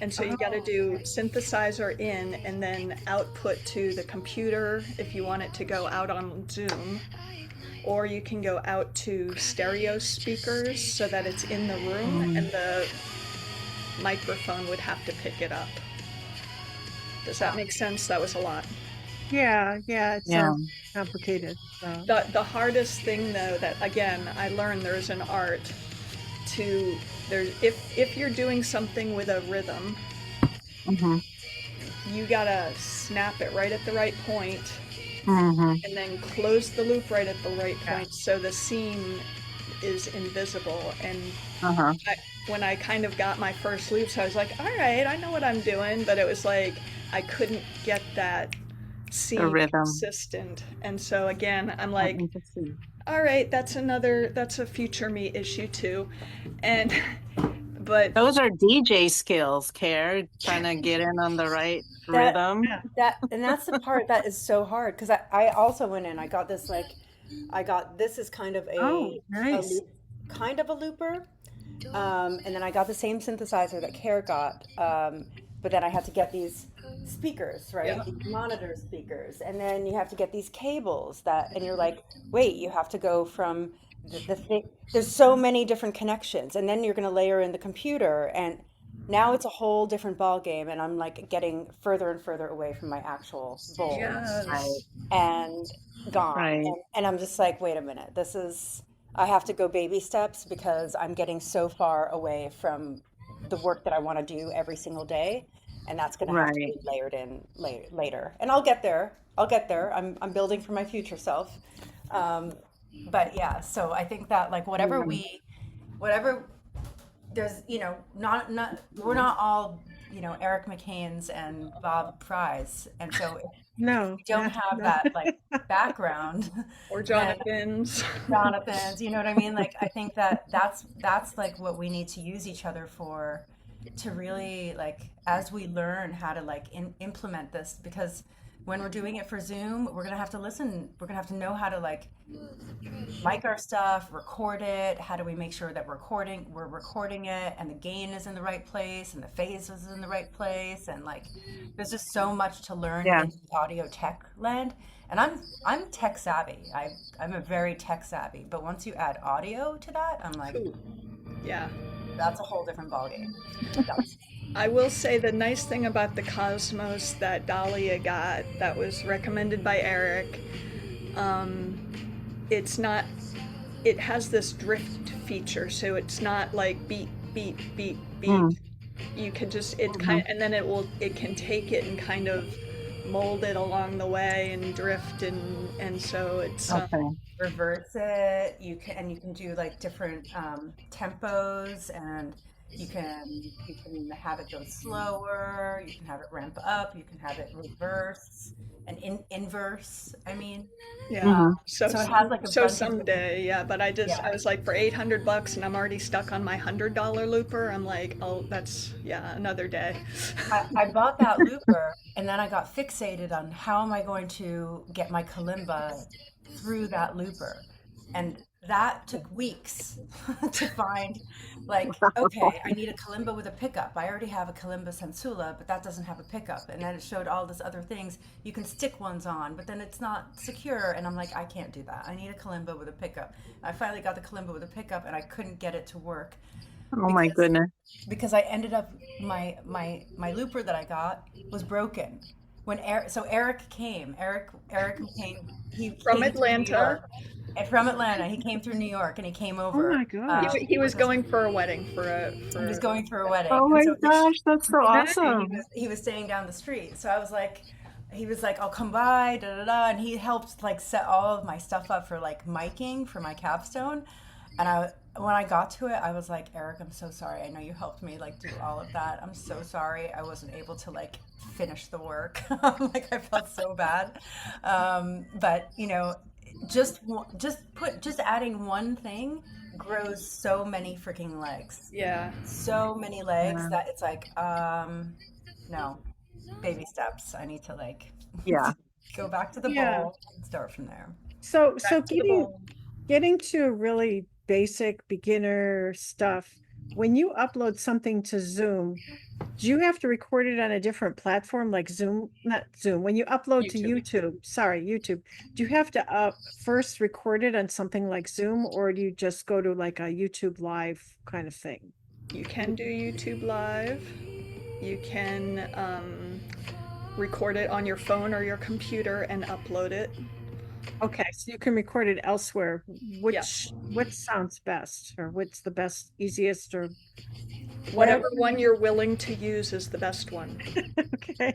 and so you got to do synthesizer in and then output to the computer if you want it to go out on Zoom, or you can go out to stereo speakers so that it's in the room and the microphone would have to pick it up. Does that make sense? That was a lot. Yeah, it sounds complicated. So. The hardest thing, though, that again I learned there is an art to if you're doing something with a rhythm, you gotta snap it right at the right point, and then close the loop right at the right point so the seam is invisible. And when I kind of got my first loops, I was like, all right, I know what I'm doing, but it was like I couldn't get that seem consistent. And so again, I'm like, all right, that's a future me issue too. But those are DJ skills, Care, trying to get in on the right rhythm. And that's the part that is so hard, because I also went in, I got this this is kind of kind of a looper, and then I got the same synthesizer that Care got, but then I had to get these speakers, right? These monitor speakers, and then you have to get these cables and you're like, wait, you have to go from the thing. There's so many different connections, and then you're going to layer in the computer, and now it's a whole different ball game, and I'm like getting further and further away from my actual goal, and gone, and I'm just like, wait a minute, I have to go baby steps, because I'm getting so far away from the work that I want to do every single day. And that's going to have to be layered in later. And I'll get there. I'm building for my future self. But yeah, so I think that whatever there's, we're not all, Eric McCain's and Bob Fry's. And so if we don't have that background, or Jonathan's, you know what I mean? I think that's what we need to use each other for, to really as we learn how to implement this, because when we're doing it for Zoom, we're gonna have to listen. We're gonna have to know how to like mic our stuff, record it. How do we make sure that we're recording it, and the gain is in the right place, and the phase is in the right place, and like, there's just so much to learn Yeah. in the audio tech land. And I'm tech savvy. I'm a very tech savvy. But once you add audio to that, I'm like, Ooh, yeah. that's a whole different ballgame. That's, I will say the nice thing about the Cosmos that Dahlia got, that was recommended by Eric, it's not, it has this drift feature, so it's not like beat, beat, beat, beat. You can just, it kind of, and then it can take it and kind of mold it along the way and drift, and so it's, Okay. reverse it. You can do like different tempos, and you can have it go slower. You can have it ramp up. You can have it reverse and inverse. I mean, yeah. so it has like a So bunch of different, someday, yeah. But I yeah. was like, for $800, and I'm already stuck on my $100 looper. I'm like, oh, that's, yeah, another day. I bought that looper, and then I got fixated on how am I going to get my kalimba through that looper. And that took weeks to find, like, okay, I need a kalimba with a pickup. I already have a kalimba sansula, but that doesn't have a pickup. And then it showed all this other things. You can stick ones on, but then it's not secure. And I'm like, I can't do that. I need a kalimba with a pickup. I finally got the kalimba with a pickup, and I couldn't get it to work Oh my because goodness. I ended up, my looper that I got was broken. When Eric came, he From came through New Atlanta. York. And from Atlanta, he came through New York, and he came Oh over. my gosh. He was With his, going for a wedding he was for going for a wedding, Oh and my so gosh, that's so and awesome. he was staying down the street. So I was like, he was like, I'll come by, da da da, and he helped like set all of my stuff up for like miking for my capstone. And when I got to it, I was like, Eric, I'm so sorry. I know you helped me like do all of that. I'm so sorry. I wasn't able to like finish the work. Like, I felt so bad. But you know, just adding one thing grows so many freaking legs, yeah. so many legs, Yeah. that it's like, no, baby steps. I need to like Yeah. go back to the Yeah. bowl and start from there. So Back to the bowl. getting to really basic beginner stuff, when you upload something to Zoom, do you have to record it on a different platform like Zoom? Not Zoom. When you upload to YouTube, do you have to first record it on something like Zoom, or do you just go to like a YouTube live kind of thing? You can do YouTube Live. You can record it on your phone or your computer and upload it. Okay, so you can record it elsewhere. Yes. Which sounds best, or what's the best, easiest, or Whatever one you're willing to use is the best one. Okay.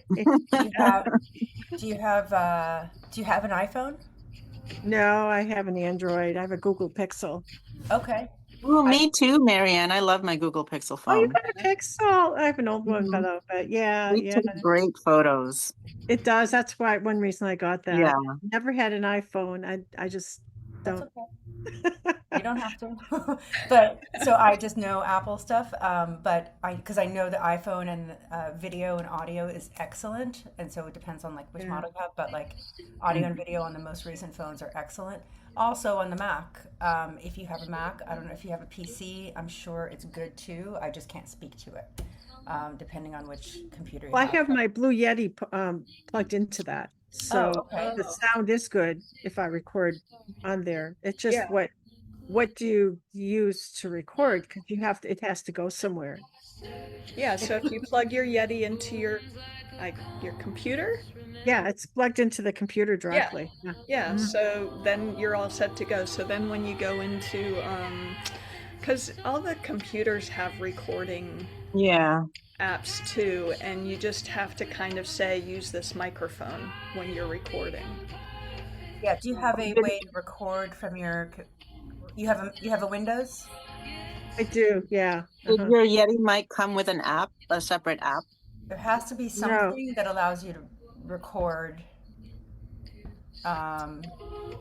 Do you have an iPhone? No, I have an Android. I have a Google Pixel. Okay. Oh, me too, Marianne. I love my Google Pixel Oh, you phone. got a Pixel? I have an old one, Mhm. though, but yeah, We take great photos. it does. That's why one reason I got that. Yeah. Never had an iPhone. I just That's don't. okay. You don't have to. But so I just know Apple stuff. But because I know the iPhone and video and audio is excellent, and so it depends on like which Yeah. model you have. But like audio and video on the most recent phones are excellent. Also on the Mac, if you have a Mac, I don't know if you have a PC. I'm sure it's good too. I just can't speak to it, depending on which computer you Well, I have. have my Blue Yeti plugged into that, so Oh, okay. the sound is good if I record on there. It's just Yeah. what do you use to record? Because it has to go somewhere. Yeah, so if you plug your Yeti into your computer, Yeah, it's plugged into the computer directly. yeah, so then you're all set to go. So then when you go into, because all the computers have recording Yeah. apps too, and you just have to kind of say, use this microphone when you're recording. Yeah. Do you have a way to record from your? You have a Windows? I do, yeah. Did your Yeti mic come with an app, a separate app? There has to be something that allows you to record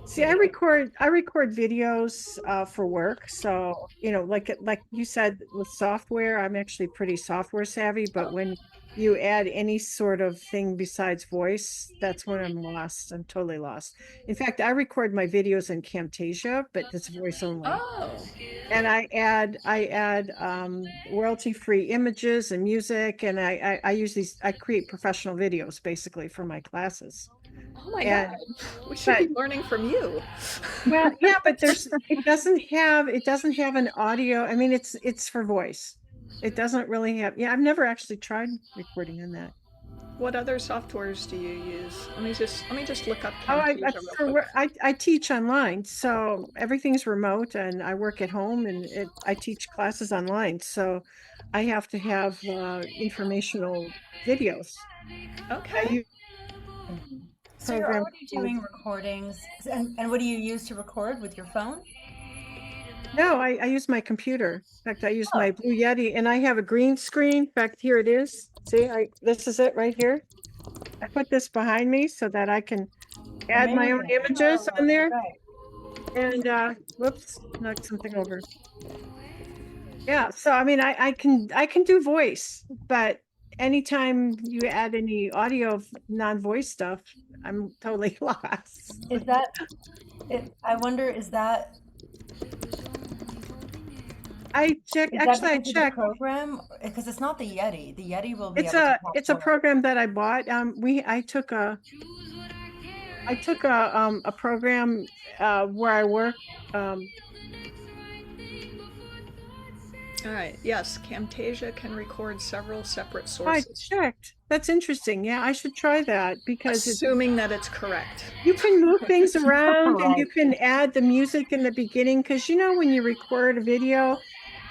See, I record videos for work. So, like you said, with software, I'm actually pretty software savvy, but when you add any sort of thing besides voice, that's when I'm lost. I'm totally lost. In fact, I record my videos in Camtasia, but it's voice only. Oh, And I add royalty-free images and music, and I use these. I create professional videos basically for my classes. oh my And God. We should be but learning from you. well, yeah, but it doesn't have an audio. I mean, it's for voice. It doesn't really have. Yeah, I've never actually tried recording on that. What other softwares do you use? Let me just look up Oh, Camtasia real quick. I teach online, so everything's remote, and I work at home, and I teach classes online, so I have to have informational videos. I Okay. use So you're program already doing recordings, and what do you use to record with your phone? No, I use my computer. In fact, I use Oh. my Blue Yeti, and I have a green screen. In fact, here it is. See, this is it right here. I put this behind me so that I can add my own Amazing. images on there. Right. And whoops, knocked something over. Yeah, so I mean, I can do voice, but anytime you add any audio non-voice stuff, I'm totally lost. Is that? I wonder, is that? I checked. Is that Actually, I because of the checked. program? Because it's not the Yeti. The Yeti will be It's able to it's a capture- program that I bought. I took a program where I work. All right. Yes, Camtasia can record several separate I sources, checked. That's interesting. Yeah, I should try that because assuming that it's correct. you can move things around and Right. you can add the music in the beginning. Because when you record a video,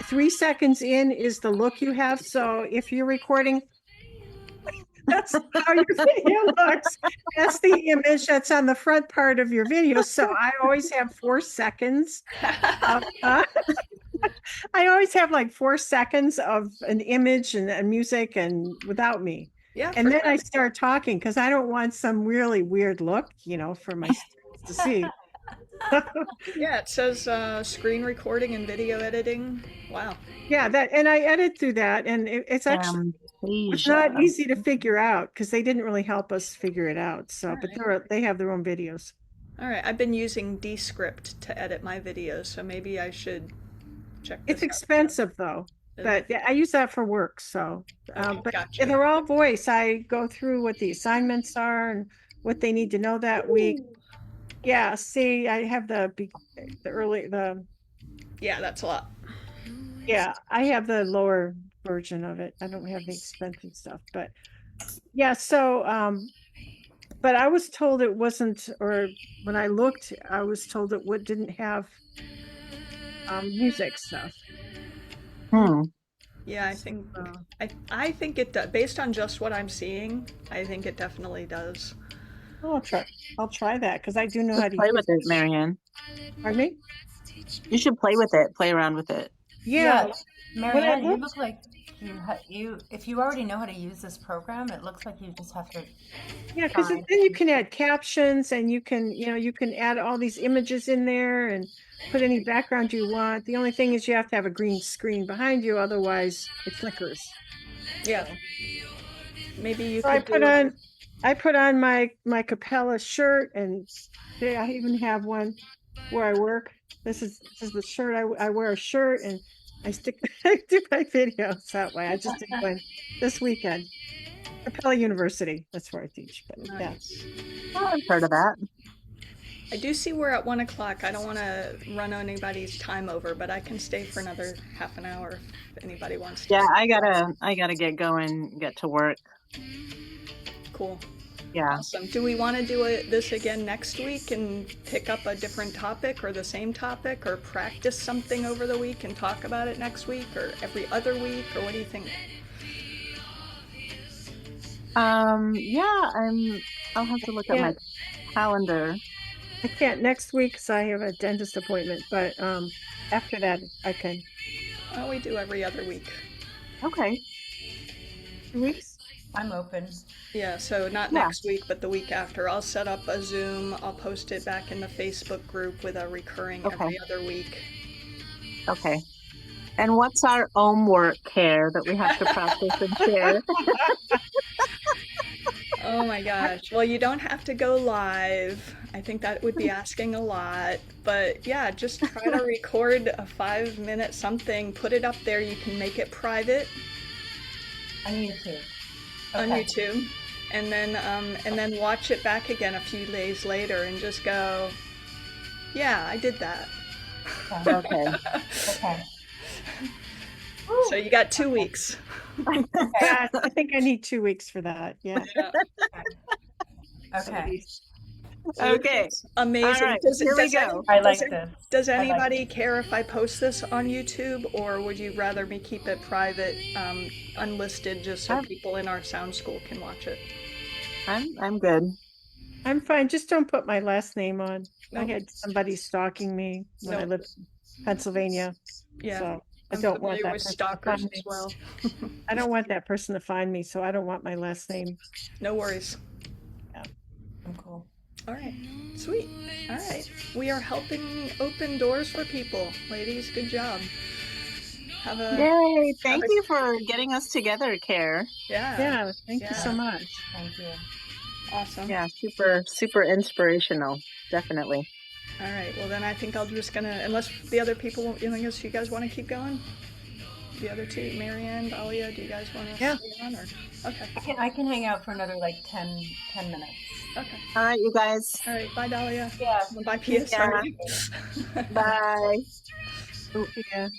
3 seconds in is the look you have. So if you're recording, that's how your video looks. That's the image that's on the front part of your video. So I always have 4 seconds. I always have like 4 seconds of an image and music and without me. Yeah. And for then I sure. start talking because I don't want some really weird look, for my students to see. Yeah, it says screen recording and video editing. Wow. Yeah, and I edit through that, and it's actually it's not Camtasia. easy to figure out because they didn't really help us figure it out. So, but they have their own videos. All right. I've been using Descript to edit my videos, so maybe I should check this It's out. expensive though, but yeah, I use that for work. So, but Gotcha. they're all voice. I go through what the assignments are and what they need to know that week. Yeah, see, I have Yeah, that's a lot. yeah, I have the lower version of it. I don't have the expensive stuff, but yeah, so but I was told it wasn't, or when I looked, I was told it didn't have music stuff. Yeah, I think it does. Based on just what I'm seeing, I think it definitely does. Oh, I'll try that because I do know how to Play with it, Marianne. Pardon me? You should play with it. Play around with it. Yeah. Marianne, you look like you if you already know how to use this program, it looks like you just have to. Yeah, because then you can add captions and you can add all these images in there and put any background you want. The only thing is you have to have a green screen behind you, otherwise it flickers. Yeah. Maybe you So could I put on my Capella shirt, and I even have one where I work. This is the shirt. I wear a shirt and I do my videos that way. I just did one this weekend. Capella University. That's where I teach. But yeah. Nice. Oh, I've heard of that. I do see we're at 1 o'clock. I don't want to run anybody's time over, but I can stay for another half an hour if anybody wants to. Yeah, I gotta get going, get to work. Cool. Yeah. Awesome. Do we want to do this again next week and pick up a different topic or the same topic, or practice something over the week and talk about it next week, or every other week, or what do you think? Yeah, I'll have to look at my calendar. I can't next week because I have a dentist appointment, but after that I can. Well, we do every other week. Okay. 2 weeks? I'm open. Yeah, so not Yeah. next week, but the week after. I'll set up a Zoom. I'll post it back in the Facebook group with a recurring Okay. every other week. Okay. And what's our homework care that we have to practice and share? Oh my gosh. Well, you don't have to go live. I think that would be asking a lot. But yeah, just try to record a 5-minute something, put it up there. You can make it private On YouTube. on Okay. YouTube, and then watch it back again a few days later and just go, yeah, I did that. Okay. Okay. So you got 2 weeks. Yeah, I think I need 2 weeks for that. Yeah. Okay. Okay. Amazing. All right, here we go. I like this. Does I like anybody care if I post this on YouTube, or would you rather me keep it private, unlisted, just so people in our sound school can watch it? I'm good. I'm fine. Just don't put my last name on. I Nope. had somebody stalking me when I Nope. lived in Pennsylvania. Yeah, So I I'm don't want familiar that with person to stalkers find as me. well. I don't want that person to find me, so I don't want my last name. No worries. I'm cool. All right, sweet. All right, we are helping open doors for people, ladies. Good job. Have a Yay. Thank you for getting us together, Care. Yeah, thank you so Yeah. much. Thank you. awesome. Yeah, super inspirational. Definitely. All right. Well, then I think I'm just gonna, unless the other people, unless you guys want to keep going. The other two, Marianne, Dahlia, do you guys want to Yeah. stay on, or okay? I can hang out for another like 10 minutes. Okay. All right, you guys. All right. Bye, Dahlia. Yeah. Bye, Pia. Sorry. Bye. Yeah.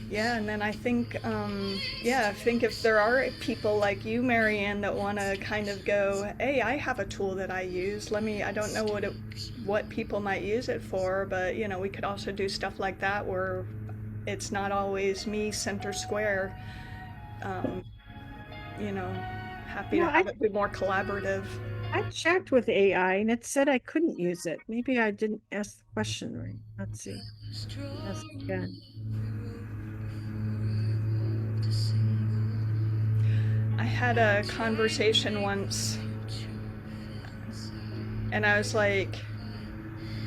Yeah, and then I think, I think if there are people like you, Marianne, that want to kind of go, hey, I have a tool that I use. I don't know what people might use it for, but we could also do stuff like that where it's not always me center square. Happy to have it be more collaborative. I checked with AI and it said I couldn't use it. Maybe I didn't ask the question right. Let's see. Ask again. I had a conversation once and I was like,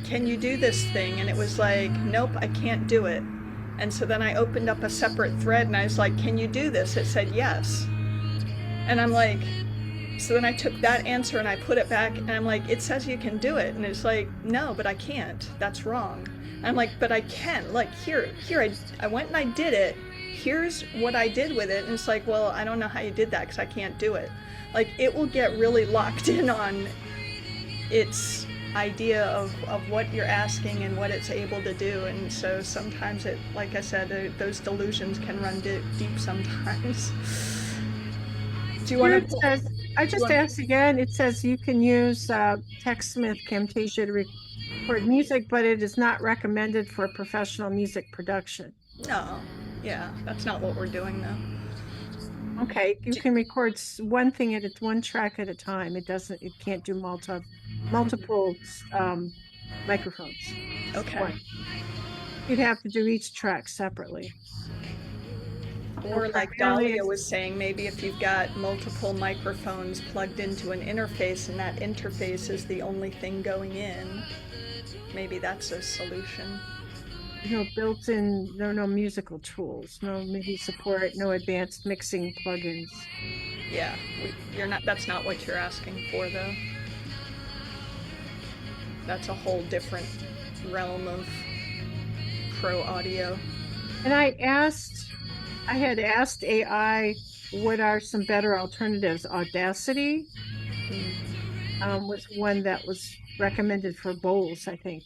can you do this thing? And it was like, nope, I can't do it. And so then I opened up a separate thread and I was like, can you do this? It said yes. And I'm like, so then I took that answer and I put it back and I'm like, it says you can do it. And it's like, no, but I can't. That's wrong. And I'm like, but I can. Like, here, I went and I did it. Here's what I did with it. And it's like, well, I don't know how you did that because I can't do it. Like, it will get really locked in on its idea of what you're asking and what it's able to do. And so sometimes it, like I said, those delusions can run deep sometimes. Do you want to? Says, I just asked again. It says you can use TechSmith Camtasia to record music, but it is not recommended for professional music production. No, yeah, that's not what we're doing though. Okay, you can record one track at a time. It can't do multiple microphones. Okay. You'd have to do each track separately. Or like Dahlia was saying, maybe if you've got multiple microphones plugged into an interface and that interface is the only thing going in, maybe that's a solution. Built-in, no musical tools, no MIDI support, no advanced mixing plugins. Yeah, that's not what you're asking for though. That's a whole different realm of pro audio. And I had asked AI what are some better alternatives. Audacity was one that was recommended for bowls, I think.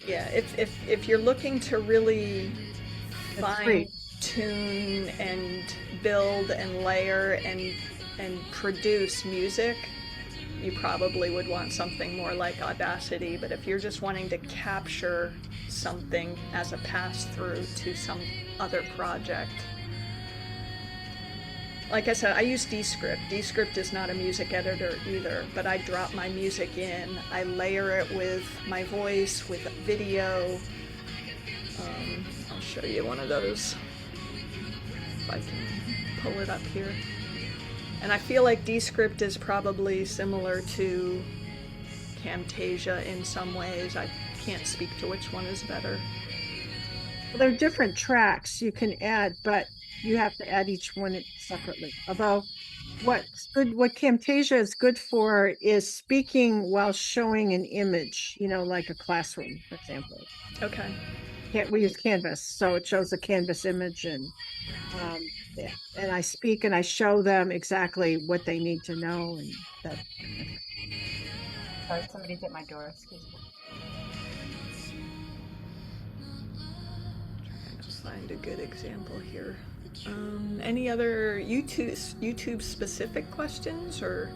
Yeah, if you're looking to really fine tune and build and layer and produce music, you probably would want something more like Audacity. But if you're just wanting to capture something as a pass-through to some other project, like I said, I use Descript. Descript is not a music editor either, but I drop my music in. I layer it with my voice, with video. I'll show you one of those. if I can pull it up here. And I feel like Descript is probably similar to Camtasia in some ways. I can't speak to which one is better. Well, there are different tracks you can add, but you have to add each one separately. Although what Camtasia is good for is speaking while showing an image, like a classroom, for example. Okay. We use Canvas, so it shows a Canvas image, and I speak and I show them exactly what they need to know, and that. Sorry, somebody's at my door. Excuse me. Trying to find a good example here. Any other YouTube specific questions or?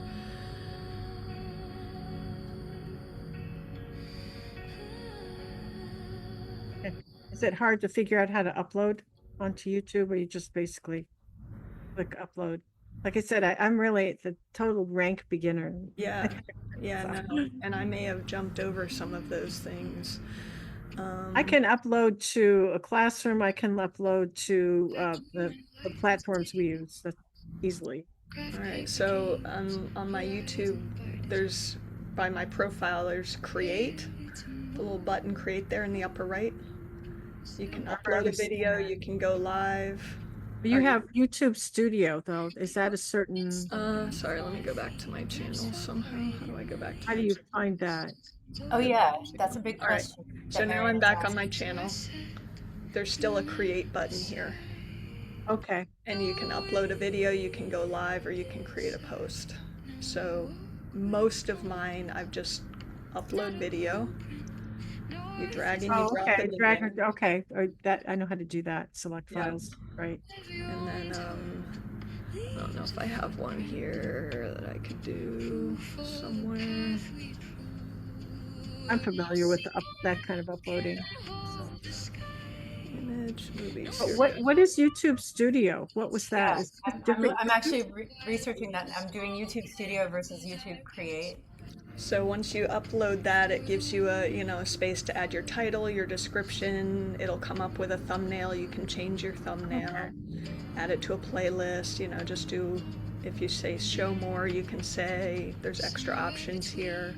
Is it hard to figure out how to upload onto YouTube, or you just basically click upload? Like I said, I'm really the total rank beginner. Yeah, no, and I may have jumped over some of those things. I can upload to a classroom. I can upload to the platforms we use easily. All right, so on my YouTube, there's by my profile, there's create, the little button create there in the upper right. You can upload a video, you can go live. You have YouTube Studio, though. Is that a certain? Sorry, let me go back to my channel somehow. How do I go back to? How do you find that? Oh yeah, that's a big All right, question. so now I'm back on my channel. There's still a create button here. Okay. And you can upload a video, you can go live, or you can create a post. So most of mine, I've just upload video. You drag and you drop it in. Okay, or that I know how to do that. Select files, right? And then I don't know if I have one here that I could do somewhere. I'm familiar with that kind of uploading. Image, movies. What is YouTube Studio? What was that? Yeah, I'm actually researching that. I'm doing YouTube Studio versus YouTube Create. So once you upload that, it gives you a space to add your title, your description. It'll come up with a thumbnail. You can change your thumbnail, add it to a playlist. Just do. If you say show more, you can say there's extra options here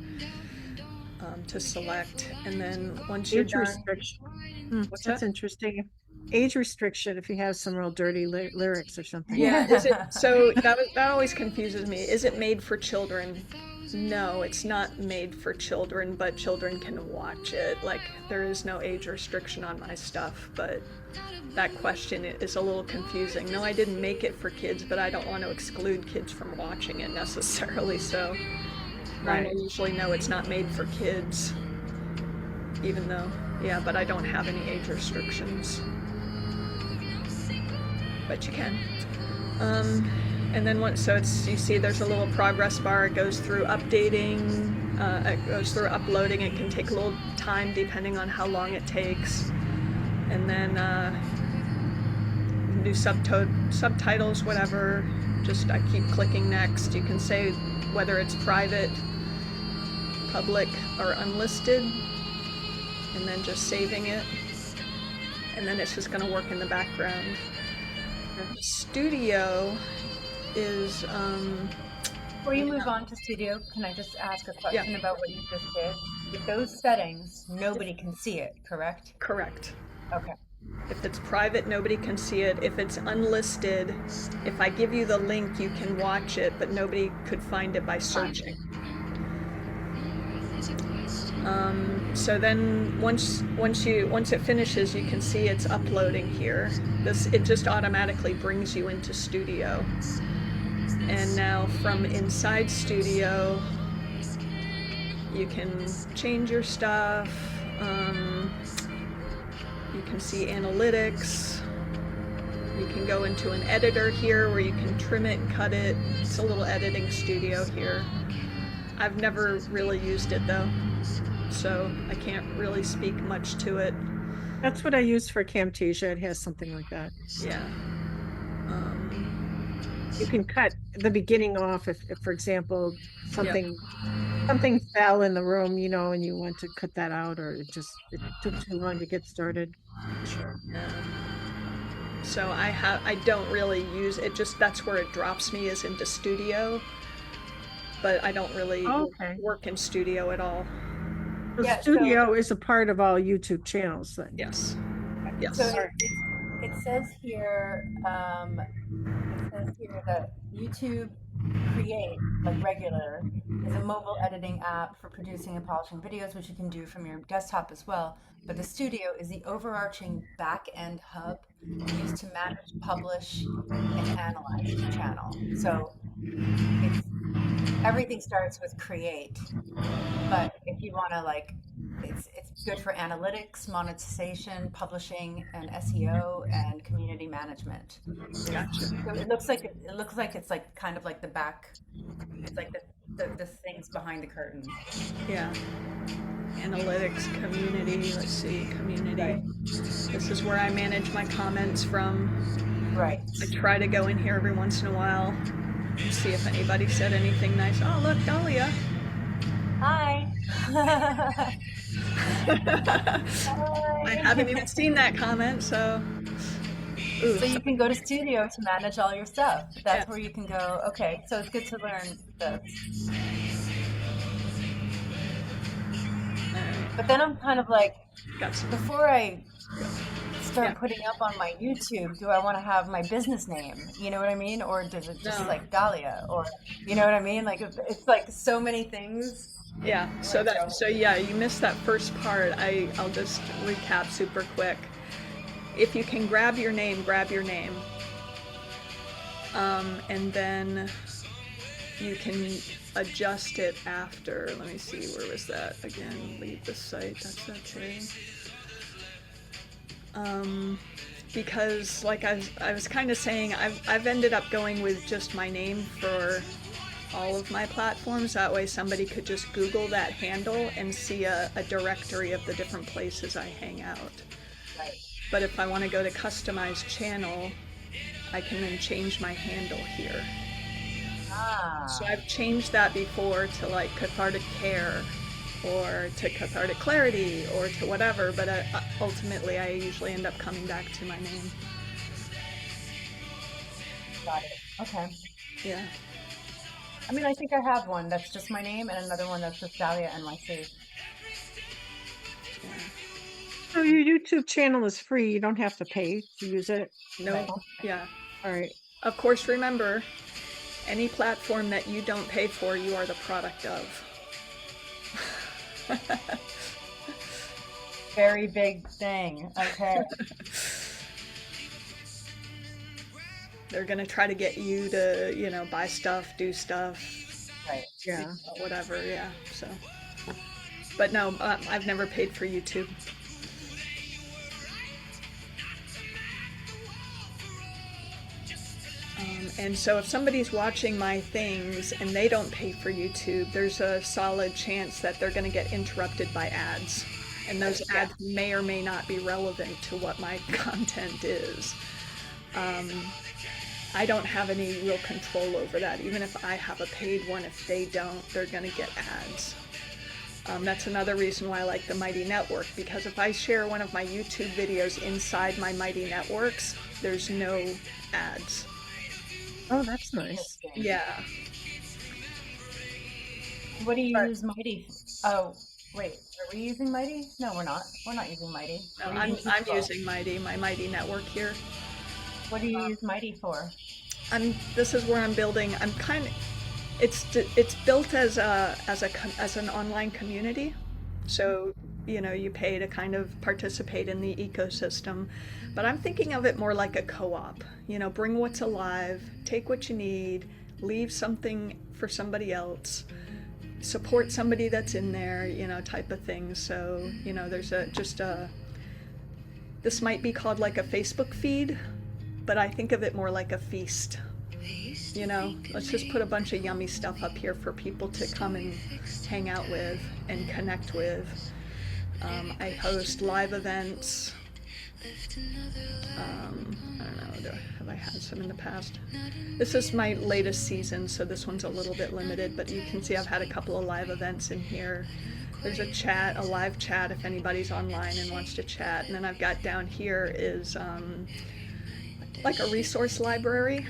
to select. And then once you're done, restriction. That's interesting. Age restriction if you have some real dirty lyrics or something. Yeah. So that always confuses me. Is it made for children? No, it's not made for children, but children can watch it. Like, there is no age restriction on my stuff, but that question is a little confusing. No, I didn't make it for kids, but I don't want to exclude kids from watching it necessarily, so I usually know it's not made for kids, even though, but I don't have any age restrictions. But you can. And then you see there's a little progress bar. It goes through updating, it goes through uploading. It can take a little time depending on how long it takes. And then new subtitles, whatever. I keep clicking next. You can say whether it's private, public, or unlisted. And then just saving it. And then it's just going to work in the background. Studio is before you move on to Studio, can I just ask a question about what you just did? With those settings, nobody can see it, correct? Correct. Okay. If it's private, nobody can see it. If it's unlisted, if I give you the link, you can watch it, but nobody could find it by searching. So then once it finishes, you can see it's uploading here. It just automatically brings you into Studio. And now from inside Studio, you can change your stuff. You can see analytics. You can go into an editor here where you can trim it and cut it. It's a little editing studio here. I've never really used it though, so I can't really speak much to it. That's what I use for Camtasia. It has something like that. Yeah. You can cut the beginning off if for example, something fell in the room, and you want to cut that out, or it took too long to get started. Sure. Yeah. So I don't really use it, just that's where it drops me, is into Studio, but I don't really Okay. work in Studio at all. The Yeah, so- studio is a part of all YouTube channels then. Yes. Yes. So it says here, that YouTube Create, like regular, is a mobile editing app for producing and polishing videos, which you can do from your desktop as well. But the Studio is the overarching back-end hub used to manage, publish, and analyze your channel. So it's everything starts with Create, but if you want to it's good for analytics, monetization, publishing, and SEO and community management. Gotcha. So it looks like it's like kind of like the back. It's like the things behind the curtain. Yeah. Analytics, community, let's see, community. Right. This is where I manage my comments from. Right. I try to go in here every once in a while and see if anybody said anything nice. Oh, look, Dahlia. Hi. I haven't even seen that comment, so. Ooh. So you can go to Studio to manage all your stuff. That's Yeah. where you can go. Okay, so it's good to learn this. But then I'm kind of like, Got some. before I start Yeah. putting up on my YouTube, do I want to have my business name? You know what I mean? Or does it just No. like Dahlia? Or you know what I mean? Like it's like so many things. Yeah, so yeah, you missed that first part. I'll just recap super quick. If you can grab your name, grab your name. And then you can adjust it after. Let me see, where was that? Again, leave the site, that's okay. Because like I was kind of saying, I've ended up going with just my name for all of my platforms. That way somebody could just Google that handle and see a directory of the different places I hang out. Right. But if I want to go to customize channel, I can then change my handle here. Ah. So I've changed that before to like Cathartic Care or to Cathartic Clarity or to whatever, but ultimately I usually end up coming back to my name. Got it. Okay. Yeah. I mean, I think I have one that's just my name and another one that's just Dahlia NYC. Yeah. So your YouTube channel is free. You don't have to pay to use it. No. Yeah. All right. Of course, remember, any platform that you don't pay for, you are the product of. Very big thing. Okay. They're gonna try to get you to, you know, buy stuff, do stuff, Right. Yeah. whatever. Yeah. So, but no, I've never paid for YouTube. And so if somebody's watching my things and they don't pay for YouTube, there's a solid chance that they're going to get interrupted by ads. And those ads may or may not be relevant to what my content is. I don't have any real control over that. Even if I have a paid one, if they don't, they're going to get ads. That's another reason why I like the Mighty Network, because if I share one of my YouTube videos inside my Mighty Networks, there's no ads. Oh, that's nice. Yeah. What do you use Mighty? Oh, wait. Are we using Mighty? No, we're not. We're not using Mighty. No, We're I'm Flow. using Mighty, my Mighty Network here. What do you use Mighty for? This is where I'm building. I'm kind of, it's built as an online community. So, you know, you pay to kind of participate in the ecosystem. But I'm thinking of it more like a co-op. You know, bring what's alive, take what you need, leave something for somebody else, support somebody that's in there, you know, type of thing. So, you know, there's this might be called like a Facebook feed, but I think of it more like a feast. You know, let's just put a bunch of yummy stuff up here for people to come and hang out with and connect with. I host live events. I don't know, have I had some in the past? This is my latest season, so this one's a little bit limited, but you can see I've had a couple of live events in here. There's a live chat if anybody's online and wants to chat. And then I've got down here is like a resource library.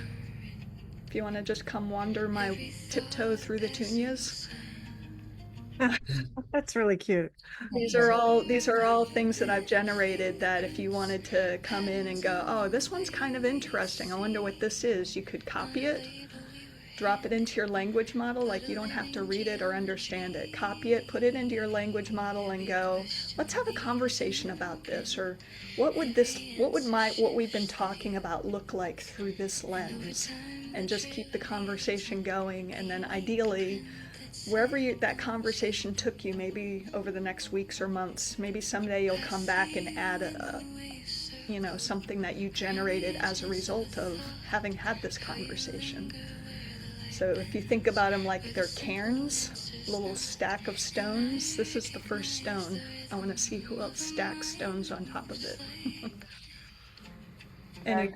If you want to just come wander my tiptoe through the Tunias. That's really cute. These are all things that I've generated that if you wanted to come in and go, oh, this one's kind of interesting, I wonder what this is, you could copy it, drop it into your language model. Like, you don't have to read it or understand it. Copy it, put it into your language model and go, let's have a conversation about this, or what would what we've been talking about look like through this lens, and just keep the conversation going. And then ideally, wherever that conversation took you, maybe over the next weeks or months, maybe someday you'll come back and add something that you generated as a result of having had this conversation. So if you think about them like they're cairns, a little stack of stones, this is the first stone. I want to see who else stacks stones on top of it. And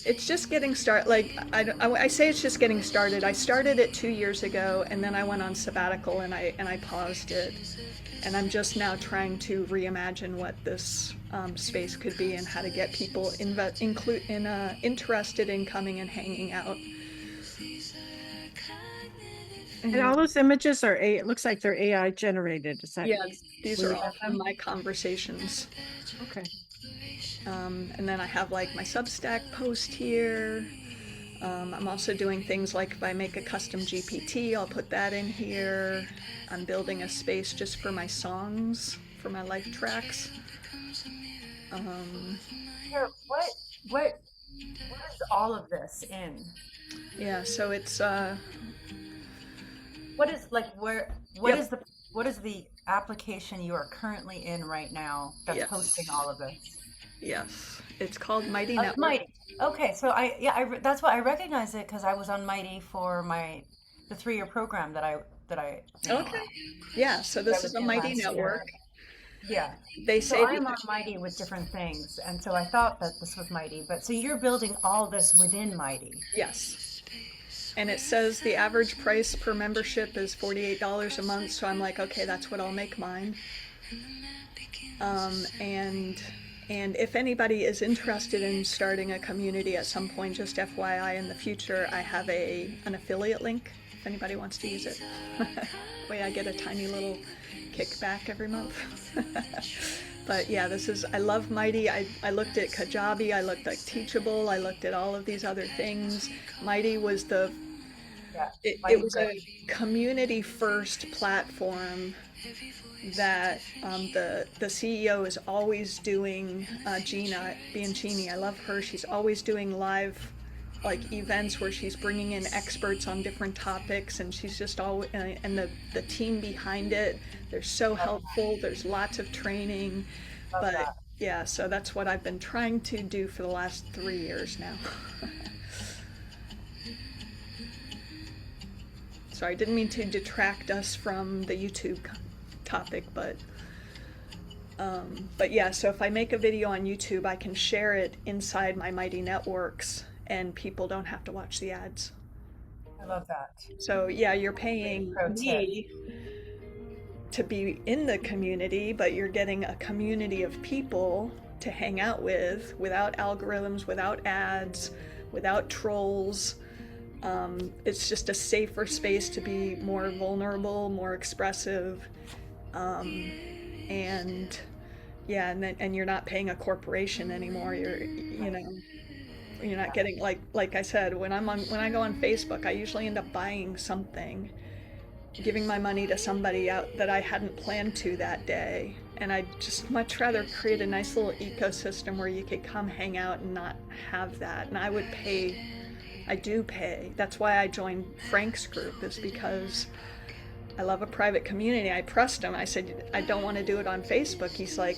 it's just getting started. Like, I say it's just getting started. I started it 2 years ago, and then I went on sabbatical and I paused it. And I'm just now trying to reimagine what this space could be and how to get people interested in coming and hanging out. And all those images are it looks like they're AI generated. Is that? Yeah, these are all from my conversations. Okay. And then I have like my Substack post here. I'm also doing things like if I make a custom GPT, I'll put that in here. I'm building a space just for my songs, for my life tracks. Here, what is all of this in? Yeah, so it's what is like what is the application you are currently in right now that's posting all of this? Yes, it's called Mighty Network. Mighty. Okay, so that's why I recognize it, because I was on Mighty for the 3-year program that I Okay. Yeah, so this is a Mighty Network. Yeah. They say so I'm on Mighty with different things, and so I thought that this was Mighty, but so you're building all this within Mighty. Yes. And it says the average price per membership is $48 a month, so I'm like, okay, that's what I'll make mine. And if anybody is interested in starting a community at some point, just FYI, in the future, I have an affiliate link if anybody wants to use it. Way I get a tiny little kickback every month. But yeah, I love Mighty. I looked at Kajabi, I looked at Teachable, I looked at all of these other things. Mighty was it was a community first platform that the CEO is always doing. Gina Bianchini, I love her. She's always doing live like events where she's bringing in experts on different topics, and she's just always, and the team behind it, they're so helpful. There's lots of training. Yeah, so that's what I've been trying to do for the last 3 years now. Sorry, I didn't mean to detract us from the YouTube topic, but yeah, so if I make a video on YouTube, I can share it inside my Mighty Networks, and people don't have to watch the ads. I love that. So yeah, you're paying me to be in the community, but you're getting a community of people to hang out with, without algorithms, without ads, without trolls. It's just a safer space to be more vulnerable, more expressive, and you're not paying a corporation anymore. You're not getting like I said, when I go on Facebook, I usually end up buying something, giving my money to somebody out that I hadn't planned to that day. And I'd just much rather create a nice little ecosystem where you could come hang out and not have that. And I do pay. That's why I joined Frank's group, is because I love a private community. I pressed him. I said, I don't want to do it on Facebook. He's like,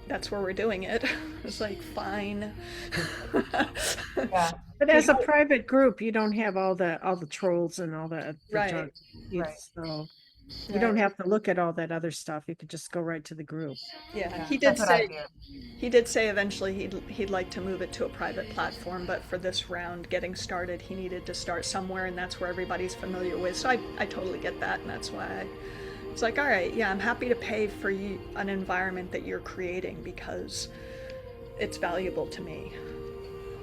that's where we're doing it. It's like, fine. Yeah. But as a private group, you don't have all the trolls and all the right. junk. So you don't have to look at all that other stuff. You could just go right to the group. Yeah, he did say eventually he'd like to move it to a private platform, but for this round, getting started, he needed to start somewhere, and that's where everybody's familiar with. So I totally get that, and that's why it's like, all right, yeah, I'm happy to pay for an environment that you're creating because it's valuable to me.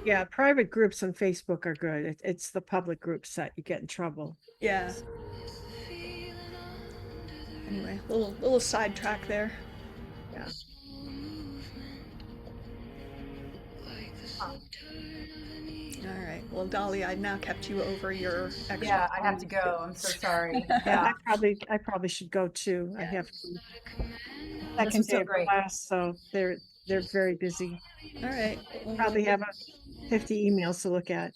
Yeah, private groups on Facebook are good. It's the public groups that you get in trouble. Yeah. Anyway, little sidetrack there. Yeah. All right. Well, Dolly, I've now kept you over your extra. Yeah, I have to go. I'm so sorry. Yeah, Yeah, I probably should go too. I have to this second was day so of great. class, so they're very busy. All right. Probably have 50 emails to look at.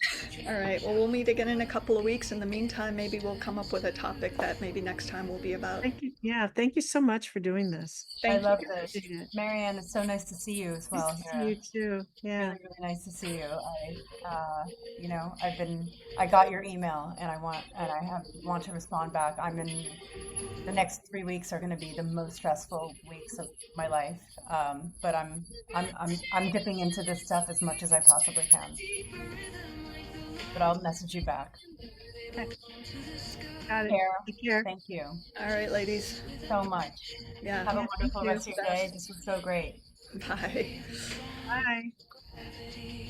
All right. Well, we'll meet again in a couple of weeks. In the meantime, maybe we'll come up with a topic that maybe next time will be about. Thank you. Yeah, thank you so much for doing this. Thank I love you. this. Appreciate it. Marianne, it's so nice to see you as well Nice to here. see you too. Yeah. Really, really nice to see you. I got your email and I want to respond back. The next 3 weeks are going to be the most stressful weeks of my life. But I'm dipping into this stuff as much as I possibly can. But I'll message you back. Okay. Got it. Kara, Take care. thank you All right, ladies. so much. Yeah. Have a thank wonderful you. rest of your day. This was so great. Bye. Bye.